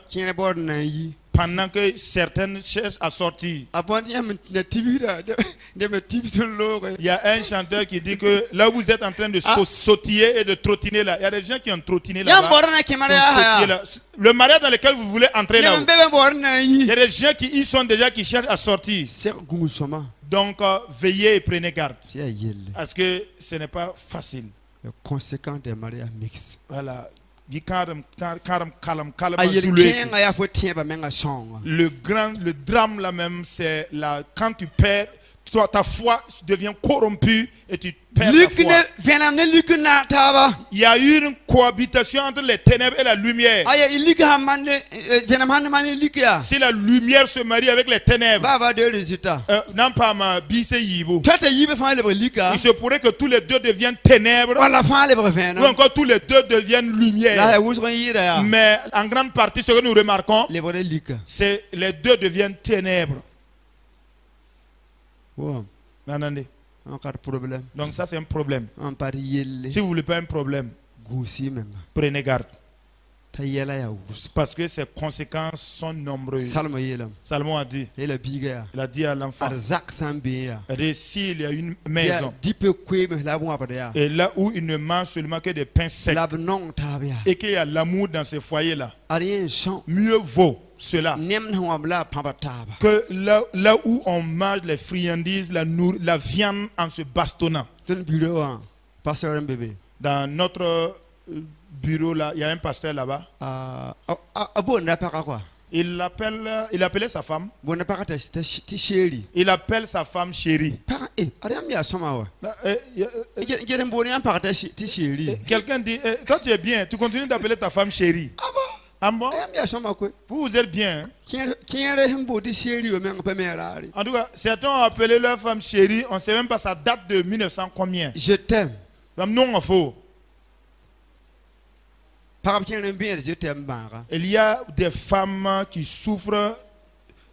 pendant que certaines cherchent à sortir. Il y a un chanteur qui dit que là où vous êtes en train de sautiller et de trottiner là, il y a des gens qui ont trottiné là-bas. Le mariage dans lequel vous voulez entrer là, il y a des gens qui y sont déjà qui cherchent à sortir. Donc veillez et prenez garde. Parce que ce n'est pas facile. Le conséquent des mariages mixtes. Voilà. Le drame là même, c'est là quand tu perds, ta foi devient corrompue et tu perds ta foi. Il y a eu une cohabitation entre les ténèbres et la lumière. Si la lumière se marie avec les ténèbres, il se pourrait que tous les deux deviennent ténèbres ou encore tous les deux deviennent lumière. Mais en grande partie, ce que nous remarquons, c'est les deux deviennent ténèbres. Donc ça c'est un problème. Si vous voulez pas un problème, prenez garde. Parce que ses conséquences sont nombreuses. Salomon a dit, il a dit à l'enfant, s'il y a une maison et là où il ne mange seulement que des pains secs et qu'il y a l'amour dans ces foyers là, mieux vaut cela que là où on mange les friandises, la viande en se bastonnant. Dans notre bureau là, il y a un pasteur là-bas. Il appelait sa femme. Il appelle sa femme chérie. Quelqu'un dit, toi tu es bien, tu continues d'appeler ta femme chérie. Ah bon? Vous êtes bien. Hein? En tout cas, certains ont appelé leur femme chérie, on ne sait même pas sa date de 1900 combien. Je t'aime. Non, il faut. Il y a des femmes qui souffrent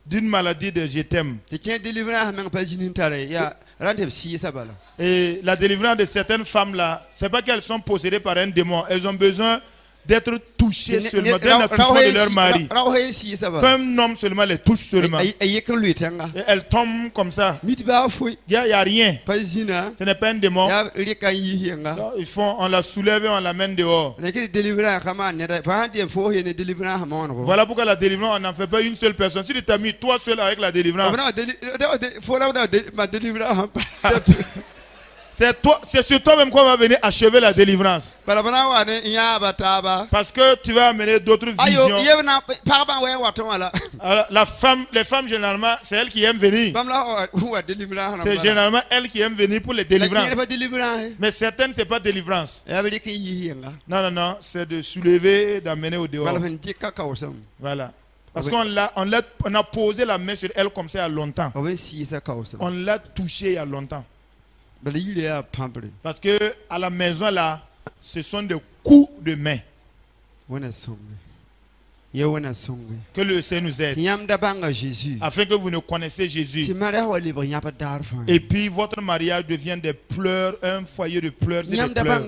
d'une maladie de je t'aime. Et la délivrance de certaines femmes là, c'est pas qu'elles sont possédées par un démon. Elles ont besoin d'être touchées toucher seulement, d'un accouchement de leur mari. Qu'un homme seulement les touche seulement. Et elles tombent comme ça. Il n'y a rien. Ce n'est pas un démon. On la soulève et on l'amène dehors. Voilà pourquoi la délivrance, on n'en fait pas une seule personne. Si tu t'as mis toi seul avec la délivrance, c'est sur toi-même qu'on va venir achever la délivrance. Parce que tu vas amener d'autres visions. Alors, les femmes généralement, c'est elles qui aiment venir. C'est généralement elles qui aiment venir pour les délivrances. Mais certaines, c'est pas délivrance. Non, c'est de soulever, d'amener au dehors. Voilà. Parce qu'on a posé la main sur elle comme ça il y a longtemps. On l'a touché il y a longtemps. Parce que à la maison là, ce sont des coups de main. Que le Seigneur nous aide. Afin que vous ne connaissiez Jésus. Et puis votre mariage devient des pleurs, un foyer de pleurs et de pleurs.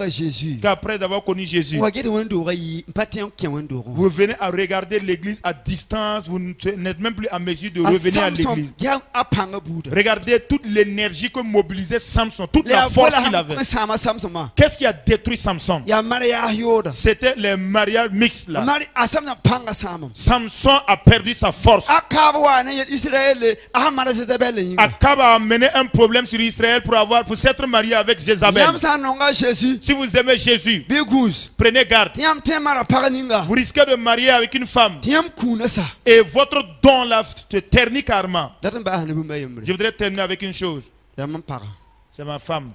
Qu'après avoir connu Jésus, vous venez à regarder l'église à distance. Vous n'êtes même plus à mesure de revenir à l'église. Regardez toute l'énergie que mobilisait Samson, toute la force qu'il avait. Qu'est-ce qui a détruit Samson? C'était les mariages mixtes là. Samson a perdu sa force. Akab a amené un problème sur Israël pour s'être marié avec Jézabel. Si vous aimez Jésus, prenez garde. Vous risquez de marier avec une femme et votre don là se ternit carrément. Je voudrais terminer avec une chose. C'est ma femme.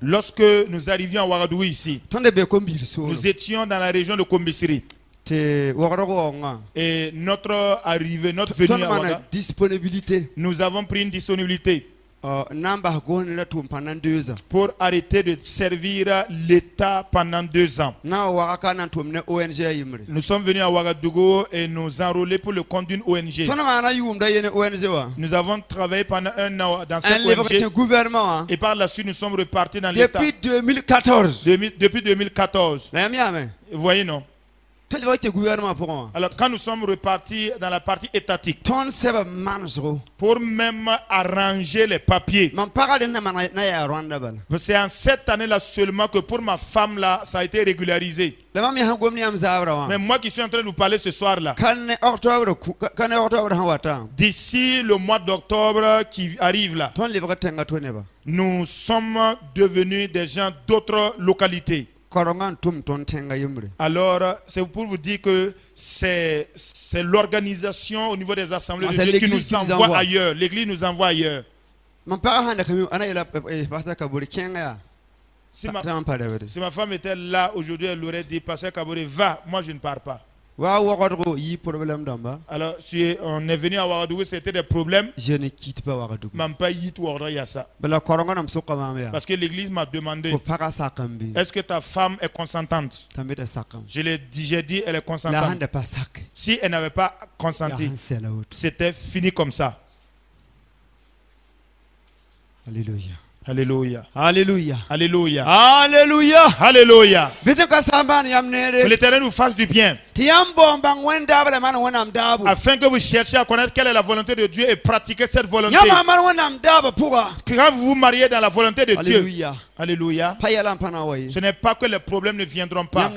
Lorsque nous arrivions à Ouagadougou ici, nous étions dans la région de Kombisiri. Et notre arrivée, notre venue à Ouagadougou, nous avons pris une disponibilité pour arrêter de servir l'État pendant 2 ans. Nous sommes venus à Ouagadougou et nous enrôler pour le compte d'une ONG. Nous avons travaillé pendant 1 an dans cette ONG et par la suite nous sommes repartis dans l'État. Depuis 2014. Vous voyez, non? Alors quand nous sommes repartis dans la partie étatique pour même arranger les papiers, c'est en cette année-là seulement que pour ma femme là ça a été régularisé. Mais moi qui suis en train de vous parler ce soir-là, d'ici le mois d'octobre qui arrive là, nous sommes devenus des gens d'autres localités. Alors, c'est pour vous dire que c'est l'organisation au niveau des assemblées de Dieu qui nous envoie ailleurs. L'église nous envoie ailleurs. Si ma femme était là aujourd'hui, elle aurait dit, Pasteur Kabore, va, moi je ne pars pas. Alors, si on est venu à Ouagadougou, c'était des problèmes. Je ne quitte pas Ouagadougou. Parce que l'église m'a demandé, est-ce que ta femme est consentante? J'ai dit, elle est consentante. Si elle n'avait pas consenti, c'était fini comme ça. Alléluia. Alléluia. Alléluia. Alléluia. Alléluia. Alléluia. Que l'Éternel nous fasse du bien. Afin que vous cherchiez à connaître quelle est la volonté de Dieu et pratiquer cette volonté. Quand vous vous mariez dans la volonté de Dieu. Alléluia. Ce n'est pas que les problèmes ne viendront pas,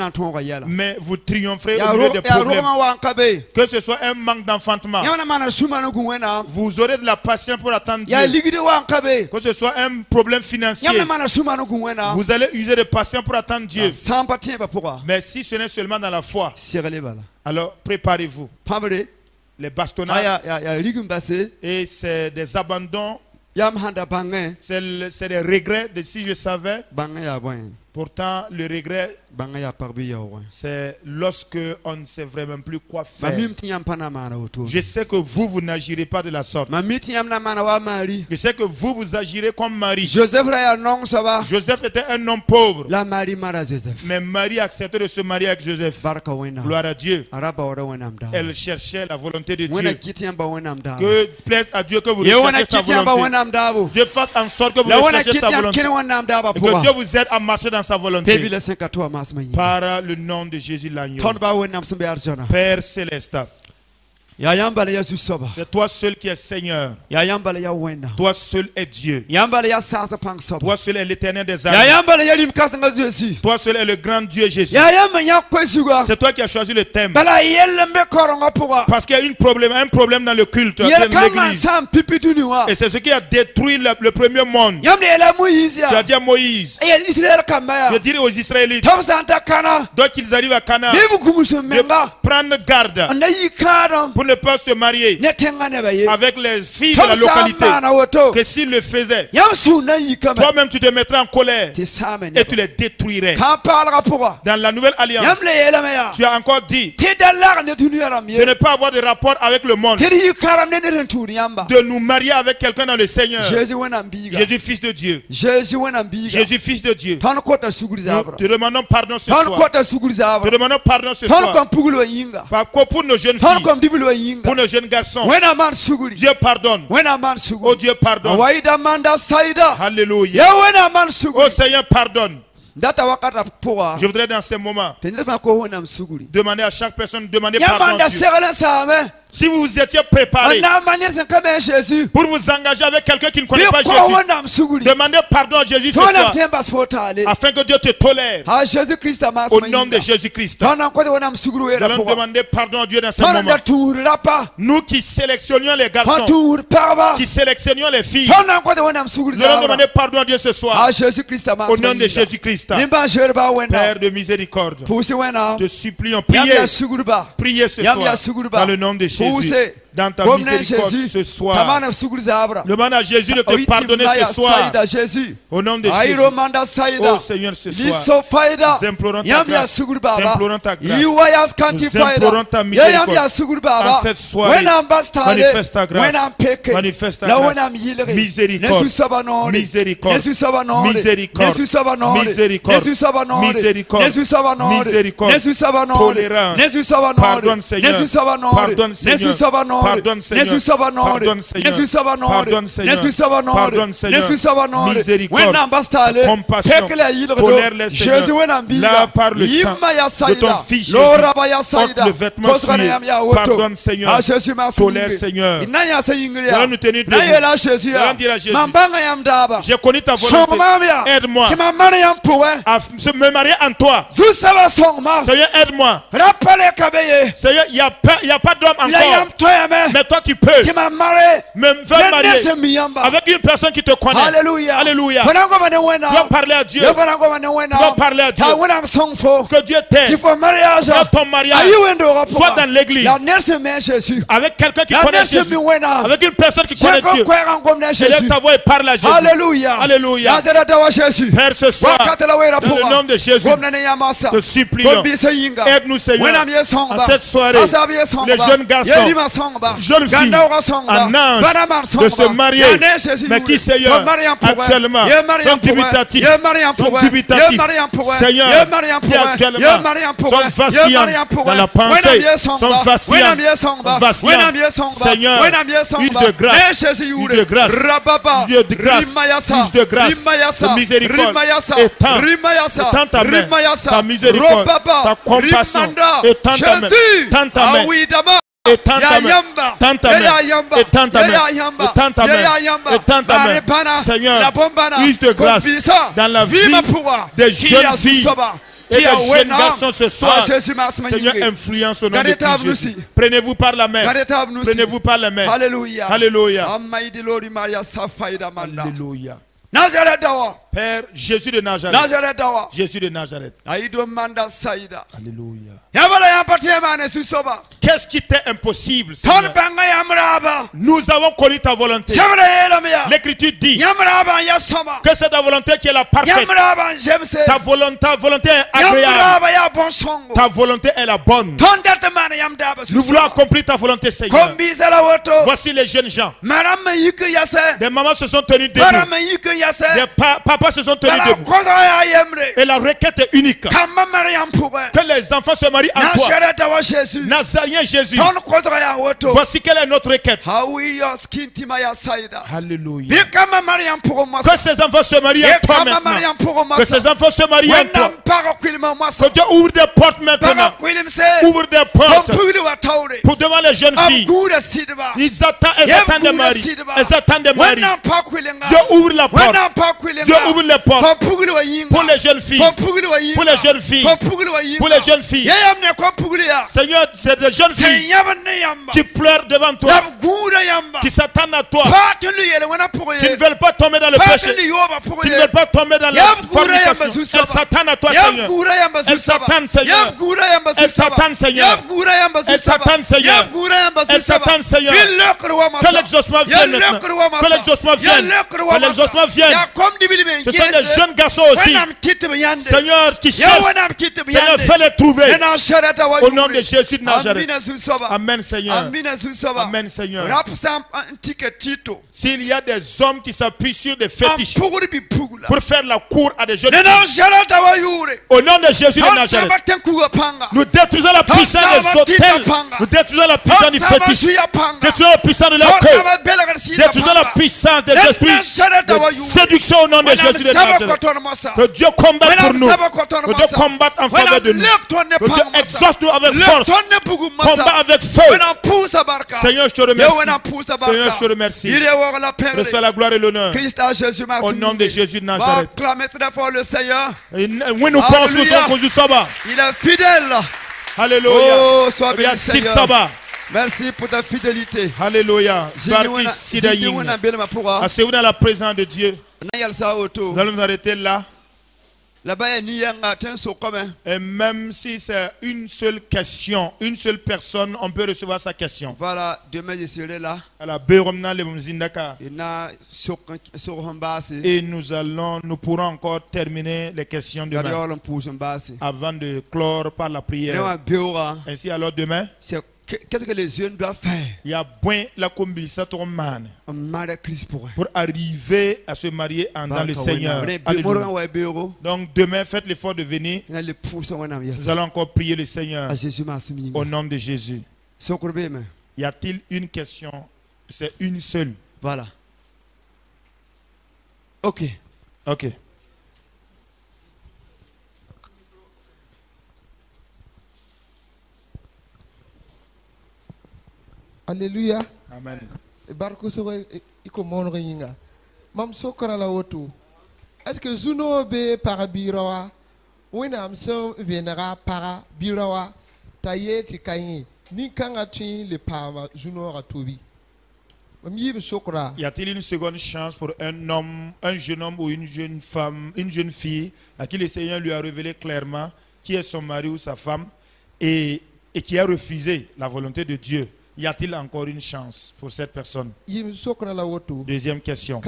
mais vous triompherez au milieu des problèmes. Que ce soit un manque d'enfantement, vous aurez de la patience pour attendre Dieu. Que ce soit un problème financier, vous allez user de patience pour attendre Dieu. Mais si ce n'est seulement dans la foi, alors préparez-vous. Les bastonnades et c'est des abandons. C'est des regrets de si je savais. Pourtant, le regret, c'est lorsque on ne sait vraiment plus quoi faire. Je sais que vous n'agirez pas de la sorte. Je sais que vous agirez comme Marie. Joseph était un homme pauvre. Mais Marie a accepté de se marier avec Joseph. Gloire à Dieu. Elle cherchait la volonté de Dieu. Que plaise à Dieu que vous recherchez sa volonté. Dieu fasse en sorte que vous recherchez sa volonté. Et que Dieu vous aide à marcher dans dans sa volonté. Par le nom de Jésus l'agneau. Père céleste. C'est toi seul qui es Seigneur. Toi seul est Dieu. Toi seul est l'éternel des armées. Toi seul est le grand Dieu Jésus. C'est toi qui as choisi le thème. Parce qu'il y a un problème dans le culte de l'église. Et c'est ce qui a détruit le premier monde. Tu as dit à Moïse de dire aux Israélites, donc qu'ils arrivent à Canaan, de prendre garde pour ne pas se marier avec les filles de la localité, que s'ils le faisaient, toi-même tu te mettrais en colère et tu les détruirais. Dans la nouvelle alliance, tu as encore dit de ne pas avoir de rapport avec le monde, de nous marier avec quelqu'un dans le Seigneur. Jésus fils de Dieu. Jésus fils de Dieu. Nous te demandons pardon ce soir. Te demandons pardon ce soir pour nos jeunes filles, pour nos jeunes garçons. Dieu pardonne. Oh Dieu pardonne. Alléluia. Oh Seigneur pardonne. Je voudrais dans ces moments demander à chaque personne, demander pardon à Dieu. Si vous étiez préparé pour vous engager avec quelqu'un qui ne connaît pas Jésus, demandez pardon à Jésus ce soir, afin que Dieu te tolère. Au nom de Jésus-Christ, nous allons demander pardon à Dieu dans ce moment. Nous qui sélectionnions les garçons, qui sélectionnions les filles, nous allons demander pardon à Dieu ce soir. Au nom de Jésus-Christ, Père de miséricorde, te supplions, priez ce soir dans le nom de Jésus. Dans ta miséricorde ce soir. Demande à Jésus de te pardonner ce soir. Au nom de Jésus. Oh Seigneur, ce soir, nous implorons ta grâce. Nous implorons ta miséricorde. En cette soirée, manifeste ta grâce. Manifeste ta grâce. Miséricorde. Miséricorde. Miséricorde. Miséricorde. Miséricorde. Miséricorde. Tolérance. Pardonne Seigneur. Pardonne Seigneur. Pardonne Seigneur. Pardonne Seigneur. Pardonne Seigneur. Pardonne Seigneur. Miséricorde. Compassion. Tolère les Seigneur. Là par le sang de ton fils Jésus. Porte le vêtement souillé. Pardonne Seigneur. Tolère Seigneur. Nous allons nous tenir debout. Nous allons dire à Jésus, j'ai connu ta volonté. Aide-moi à me marier en toi. Seigneur, aide-moi. Seigneur, il n'y a pas d'homme encore. Mais toi tu peux me faire marier avec une personne qui te connaît. Alléluia. Alléluia. Tu dois parler à Dieu. Tu dois parler à Dieu. Que Dieu t'aide. Que ton mariage soit dans l'église. Avec quelqu'un qui connaît Jésus. Avec une personne qui connaît Dieu. Élève ta voix et parle à Jésus. Alléluia. Alléluia. Père, ce soir, dans le nom de Jésus, te supplions. Aide-nous Seigneur. En cette soirée, les jeunes garçons, jeunes filles, en âge de se marier, mais qui Seigneur actuellement sont dubitatifs, Seigneur, qui actuellement sont vacillants dans la pensée, sont vacillants, Seigneur, use de grâce, use de grâce, use de grâce, use de grâce, de miséricorde, étends ta main, ta miséricorde, ta compassion, étends ta main, tends ta main. Étends ta main, étends ta main, étends ta main, étends ta main. Seigneur, use de grâce dans la vie des jeunes filles et des jeunes garçons ce soir. Seigneur, influence au nom de Jésus. Prenez-vous par la main. Prenez-vous par la main. Alléluia. Alléluia. Alléluia. Père, Jésus de Nazareth. Jésus de Nazareth. Alléluia. Qu'est-ce qui t'est impossible, Seigneur? Nous avons connu ta volonté. L'Écriture dit que c'est ta volonté qui est la parfaite. Ta volonté est agréable. Ta volonté est la bonne. Nous voulons accomplir ta volonté, Seigneur. Voici les jeunes gens. Des mamans se sont tenues debout. Des papas se sont tenus debout. Et la requête est unique. Que les enfants se marient Marie en toi. Nazaréen Jésus. Voici quelle est notre requête. Alléluia. Que ces enfants se marient en toi maintenant. Que ces enfants se marient en toi. Que Dieu ouvre des portes maintenant. Ouvre des portes. Pour devant les jeunes filles. Ils attendent des maris. Ils attendent des maris. Dieu ouvre la porte. Dieu ouvre les portes. Pour les jeunes filles. Pour les jeunes filles. Pour les jeunes filles. Seigneur, c'est des jeunes filles qui pleurent devant toi. Qui s'attendent à toi. Qui ne veulent pas tomber dans le péché. Qui ne veulent pas tomber dans la fornication. Elles s'attendent à toi, Seigneur. Elles s'attendent, Seigneur. Elles s'attendent, Seigneur. Elles s'attendent, Seigneur. Elles s'attendent, Seigneur. Que l'exaucement vienne maintenant. Que l'exaucement vienne. Que l'exaucement vienne. Ce sont des jeunes garçons aussi. Seigneur, qui cherchent. Seigneur, fais-les trouver. Au nom de Jésus de Nazareth. Amen, Seigneur. Amen, Seigneur. S'il y a des hommes qui s'appuient sur des fétiches pour faire la cour à des jeunes filles, au nom de Jésus de Nazareth, nous détruisons la puissance des hôtels, nous détruisons la puissance du fétiche, détruisons la puissance de l'accueil, détruisons la puissance des esprits de séduction au nom de Jésus de Nazareth. Que Dieu combatte pour nous, que Dieu combatte en faveur de nous, que Dieu exauce-nous avec force, combat avec feu. Seigneur, je te remercie. Seigneur, je te remercie. Reçois la gloire et l'honneur. Au nom de Jésus de Nazareth. Oui, nous pensons il est fidèle. Alléluia. Oh, sois béni, Seigneur. Merci pour ta fidélité. Alléluia. Asseyez-vous dans la présence de Dieu. Nous allons nous arrêter là. Et même si c'est une seule question, une seule personne, on peut recevoir sa question. Voilà, demain je serai là. Et nous pourrons encore terminer les questions demain avant de clore par la prière. Ainsi alors demain, qu'est-ce que les jeunes doivent faire? Il y a bien la pour arriver à se marier dans le Seigneur. Donc demain, faites l'effort de venir. Nous allons encore prier le Seigneur au nom de Jésus. Y a-t-il une question? C'est une seule. Voilà. Ok. Ok. Alléluia. Amen. Barko so iko mon ringa. Mam sokora la wotu. Est-ce que zuno be para birawa? Wina amso venera para birawa. Taye tikanyi. Ni kanga tin le pama zuno ratobi. Y a-t-il une seconde chance pour un homme, un jeune homme ou une jeune femme, une jeune fille à qui le Seigneur lui a révélé clairement qui est son mari ou sa femme et qui a refusé la volonté de Dieu? Y a-t-il encore une chance pour cette personne? Deuxième question.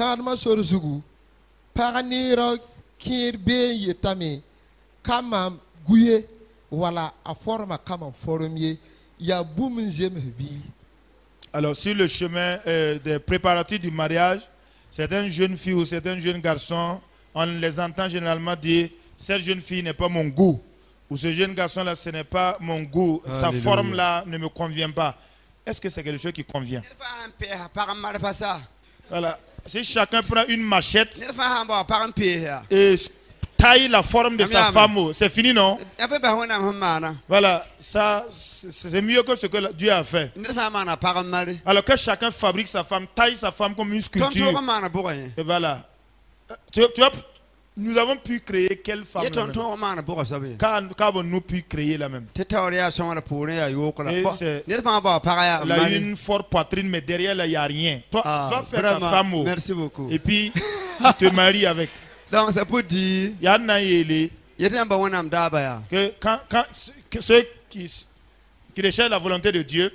Alors, sur le chemin des préparatifs du mariage, certaines jeunes filles ou certains jeunes garçons, on les entend généralement dire « cette jeune fille n'est pas mon goût » ou « ce jeune garçon-là, ce n'est pas mon goût, sa forme-là ne me convient pas ». Est-ce que c'est quelque chose qui convient? Voilà. Si chacun prend une machette et taille la forme de sa femme, c'est fini, non? Voilà, ça c'est mieux que ce que Dieu a fait. Alors que chacun fabrique sa femme, taille sa femme comme une sculpture. Et voilà. Nous avons pu créer quelle femme? Qu'avons-nous pu créer la même? Elle a une forte poitrine, mais derrière elle, il n'y a rien. Toi, va faire ta femme. Merci beaucoup. Et puis, tu te maries avec. Donc, ça peut dire que quand ceux qui recherchent la volonté de Dieu,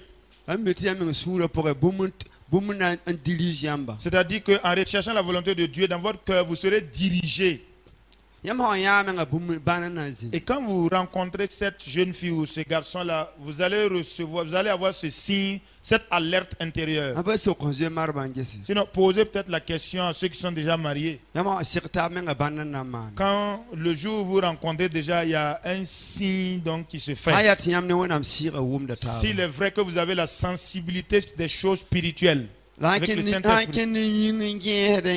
c'est-à-dire qu'en recherchant la volonté de Dieu dans votre cœur, vous serez dirigé. Et quand vous rencontrez cette jeune fille ou ce garçon-là, vous allez avoir ce signe, cette alerte intérieure. Sinon, posez peut-être la question à ceux qui sont déjà mariés. Quand le jour où vous rencontrez déjà, il y a un signe donc qui se fait. S'il est vrai que vous avez la sensibilité des choses spirituelles. Avec le Saint-Esprit.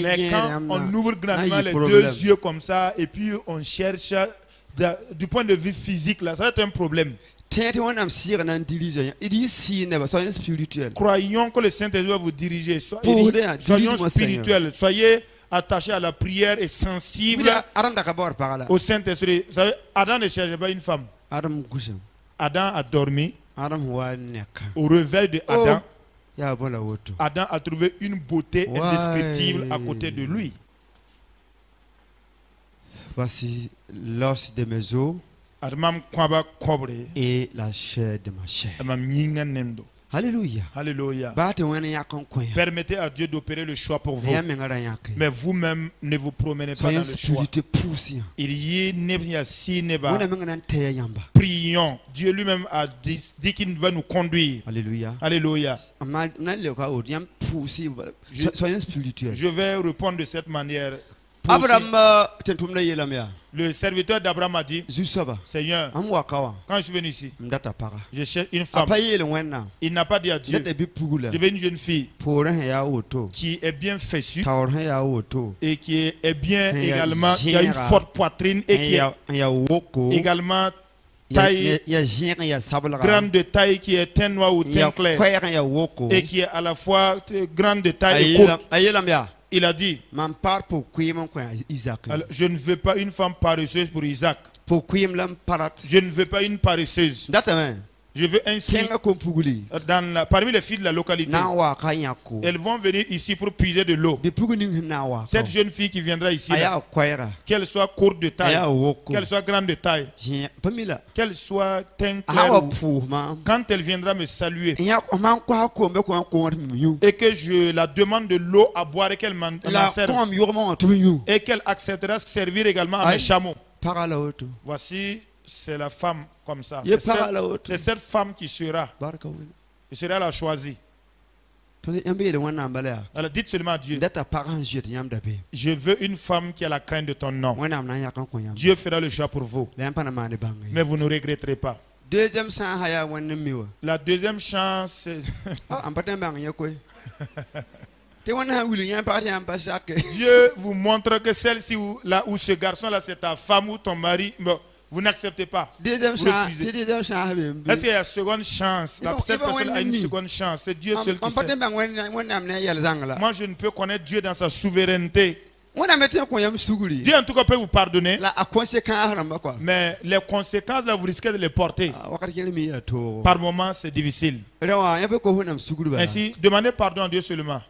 Mais quand on ouvre grandement les deux yeux comme ça et puis on cherche du point de vue physique, là, ça va être un problème. Croyons que le Saint-Esprit va vous diriger. Soyons spirituels. Soyez attachés à la prière et sensibles au Saint-Esprit. Vous savez, Adam ne cherchait pas une femme. Adam a dormi. Au réveil de Adam, Adam a trouvé une beauté indescriptible à côté de lui. Voici l'os de mes os et la chair de ma chair. Alléluia. Alléluia. Permettez à Dieu d'opérer le choix pour vous. Mais vous-même ne vous promenez pas dans le choix. Prions. Dieu lui-même a dit qu'il va nous conduire. Alléluia. Alléluia. Je vais répondre de cette manière. Le serviteur d'Abraham a dit, Seigneur, quand je suis venu ici, je cherche une femme. Il n'a pas dit à Dieu, je veux une jeune fille qui est bien fessue et qui est bien également, qui a une forte poitrine et qui est également taille, grande de taille, qui est teint noir ou teint clair et qui est à la fois grande de taille et courte. Il a dit, je ne veux pas une femme paresseuse pour Isaac. Je ne veux pas une paresseuse. Je veux un signe parmi les filles de la localité. Elles vont venir ici pour puiser de l'eau. Cette jeune fille qui viendra ici, qu'elle soit courte de taille, qu'elle soit grande de taille, qu'elle soit teint clair, quand elle viendra me saluer et que je la demande de l'eau à boire et qu'elle m'en serve et qu'elle acceptera de servir également à mes chameaux. Voici, c'est la femme comme ça. C'est cette femme qui sera. Et sera la choisie. Alors dites seulement à Dieu, je veux une femme qui a la crainte de ton nom. Dieu fera le choix pour vous. Mais vous ne regretterez pas. La deuxième chance, c'est... Dieu vous montre que celle-ci, là où ce garçon-là, c'est ta femme ou ton mari. Bon, vous n'acceptez pas. Est-ce qu'il y a une seconde chance? Cette personne a une seconde chance. C'est Dieu seul qui sait. Moi, je ne peux connaître Dieu dans sa souveraineté. Dieu en tout cas peut vous pardonner. Mais les conséquences, là, vous risquez de les porter. Par moments, c'est difficile. Ainsi, demandez pardon à Dieu seulement.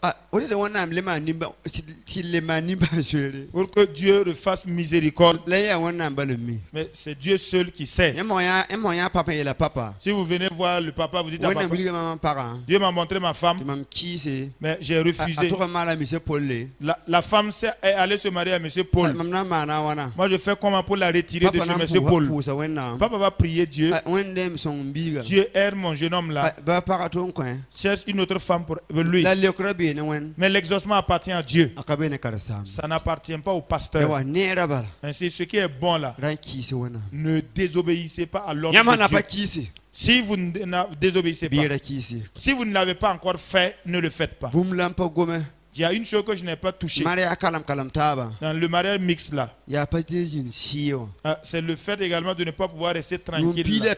Pour que Dieu refasse miséricorde. Mais c'est Dieu seul qui sait. Si vous venez voir le papa, vous dites à papa, Dieu m'a montré ma femme, mais j'ai refusé. La femme est allée se marier à M. Paul. Moi, je fais comment pour la retirer de chez M. Paul? Papa va prier Dieu. Dieu aide mon jeune homme là. Cherche une autre femme pour lui. Mais l'exaucement appartient à Dieu. Ça n'appartient pas au pasteur. Ainsi, ce qui est bon là, ne désobéissez pas à l'ordre de Dieu. Si vous ne désobéissez pas, si vous ne l'avez pas encore fait, ne le faites pas. Il y a une chose que je n'ai pas touchée. Dans le mariage mixte là, c'est le fait également de ne pas pouvoir rester tranquille là.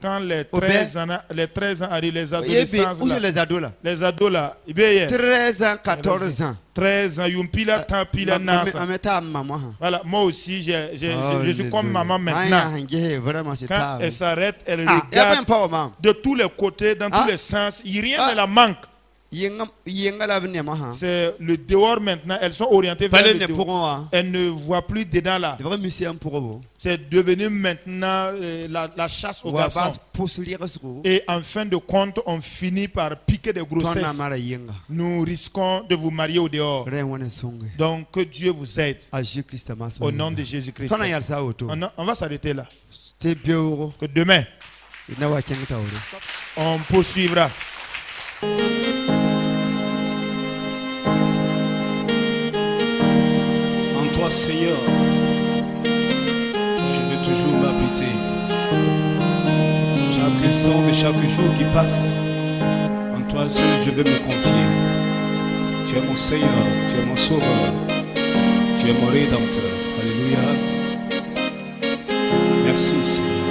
Quand les 13 ans arrivent, les adolescents là, les ados là, 13 ans, 14 ans. 13 ans, voilà, moi aussi, je suis comme maman maintenant. Quand elle s'arrête, elle regarde de tous les côtés, dans tous les sens, rien ne la manque. C'est le dehors maintenant. Elles sont orientées vers le dehors. Elles ne voient plus dedans là. C'est devenu maintenant la chasse aux garçons. Et en fin de compte, on finit par piquer des grossesses. Nous risquons de vous marier au dehors. Donc que Dieu vous aide. Au nom de Jésus-Christ. On va s'arrêter là. Que demain, on poursuivra. En toi, Seigneur, je veux toujours m'habiter. Chaque instant et chaque jour qui passe, en toi seul je veux me confier. Tu es mon Seigneur, tu es mon Sauveur, tu es mon Rédempteur. Alléluia. Merci, Seigneur.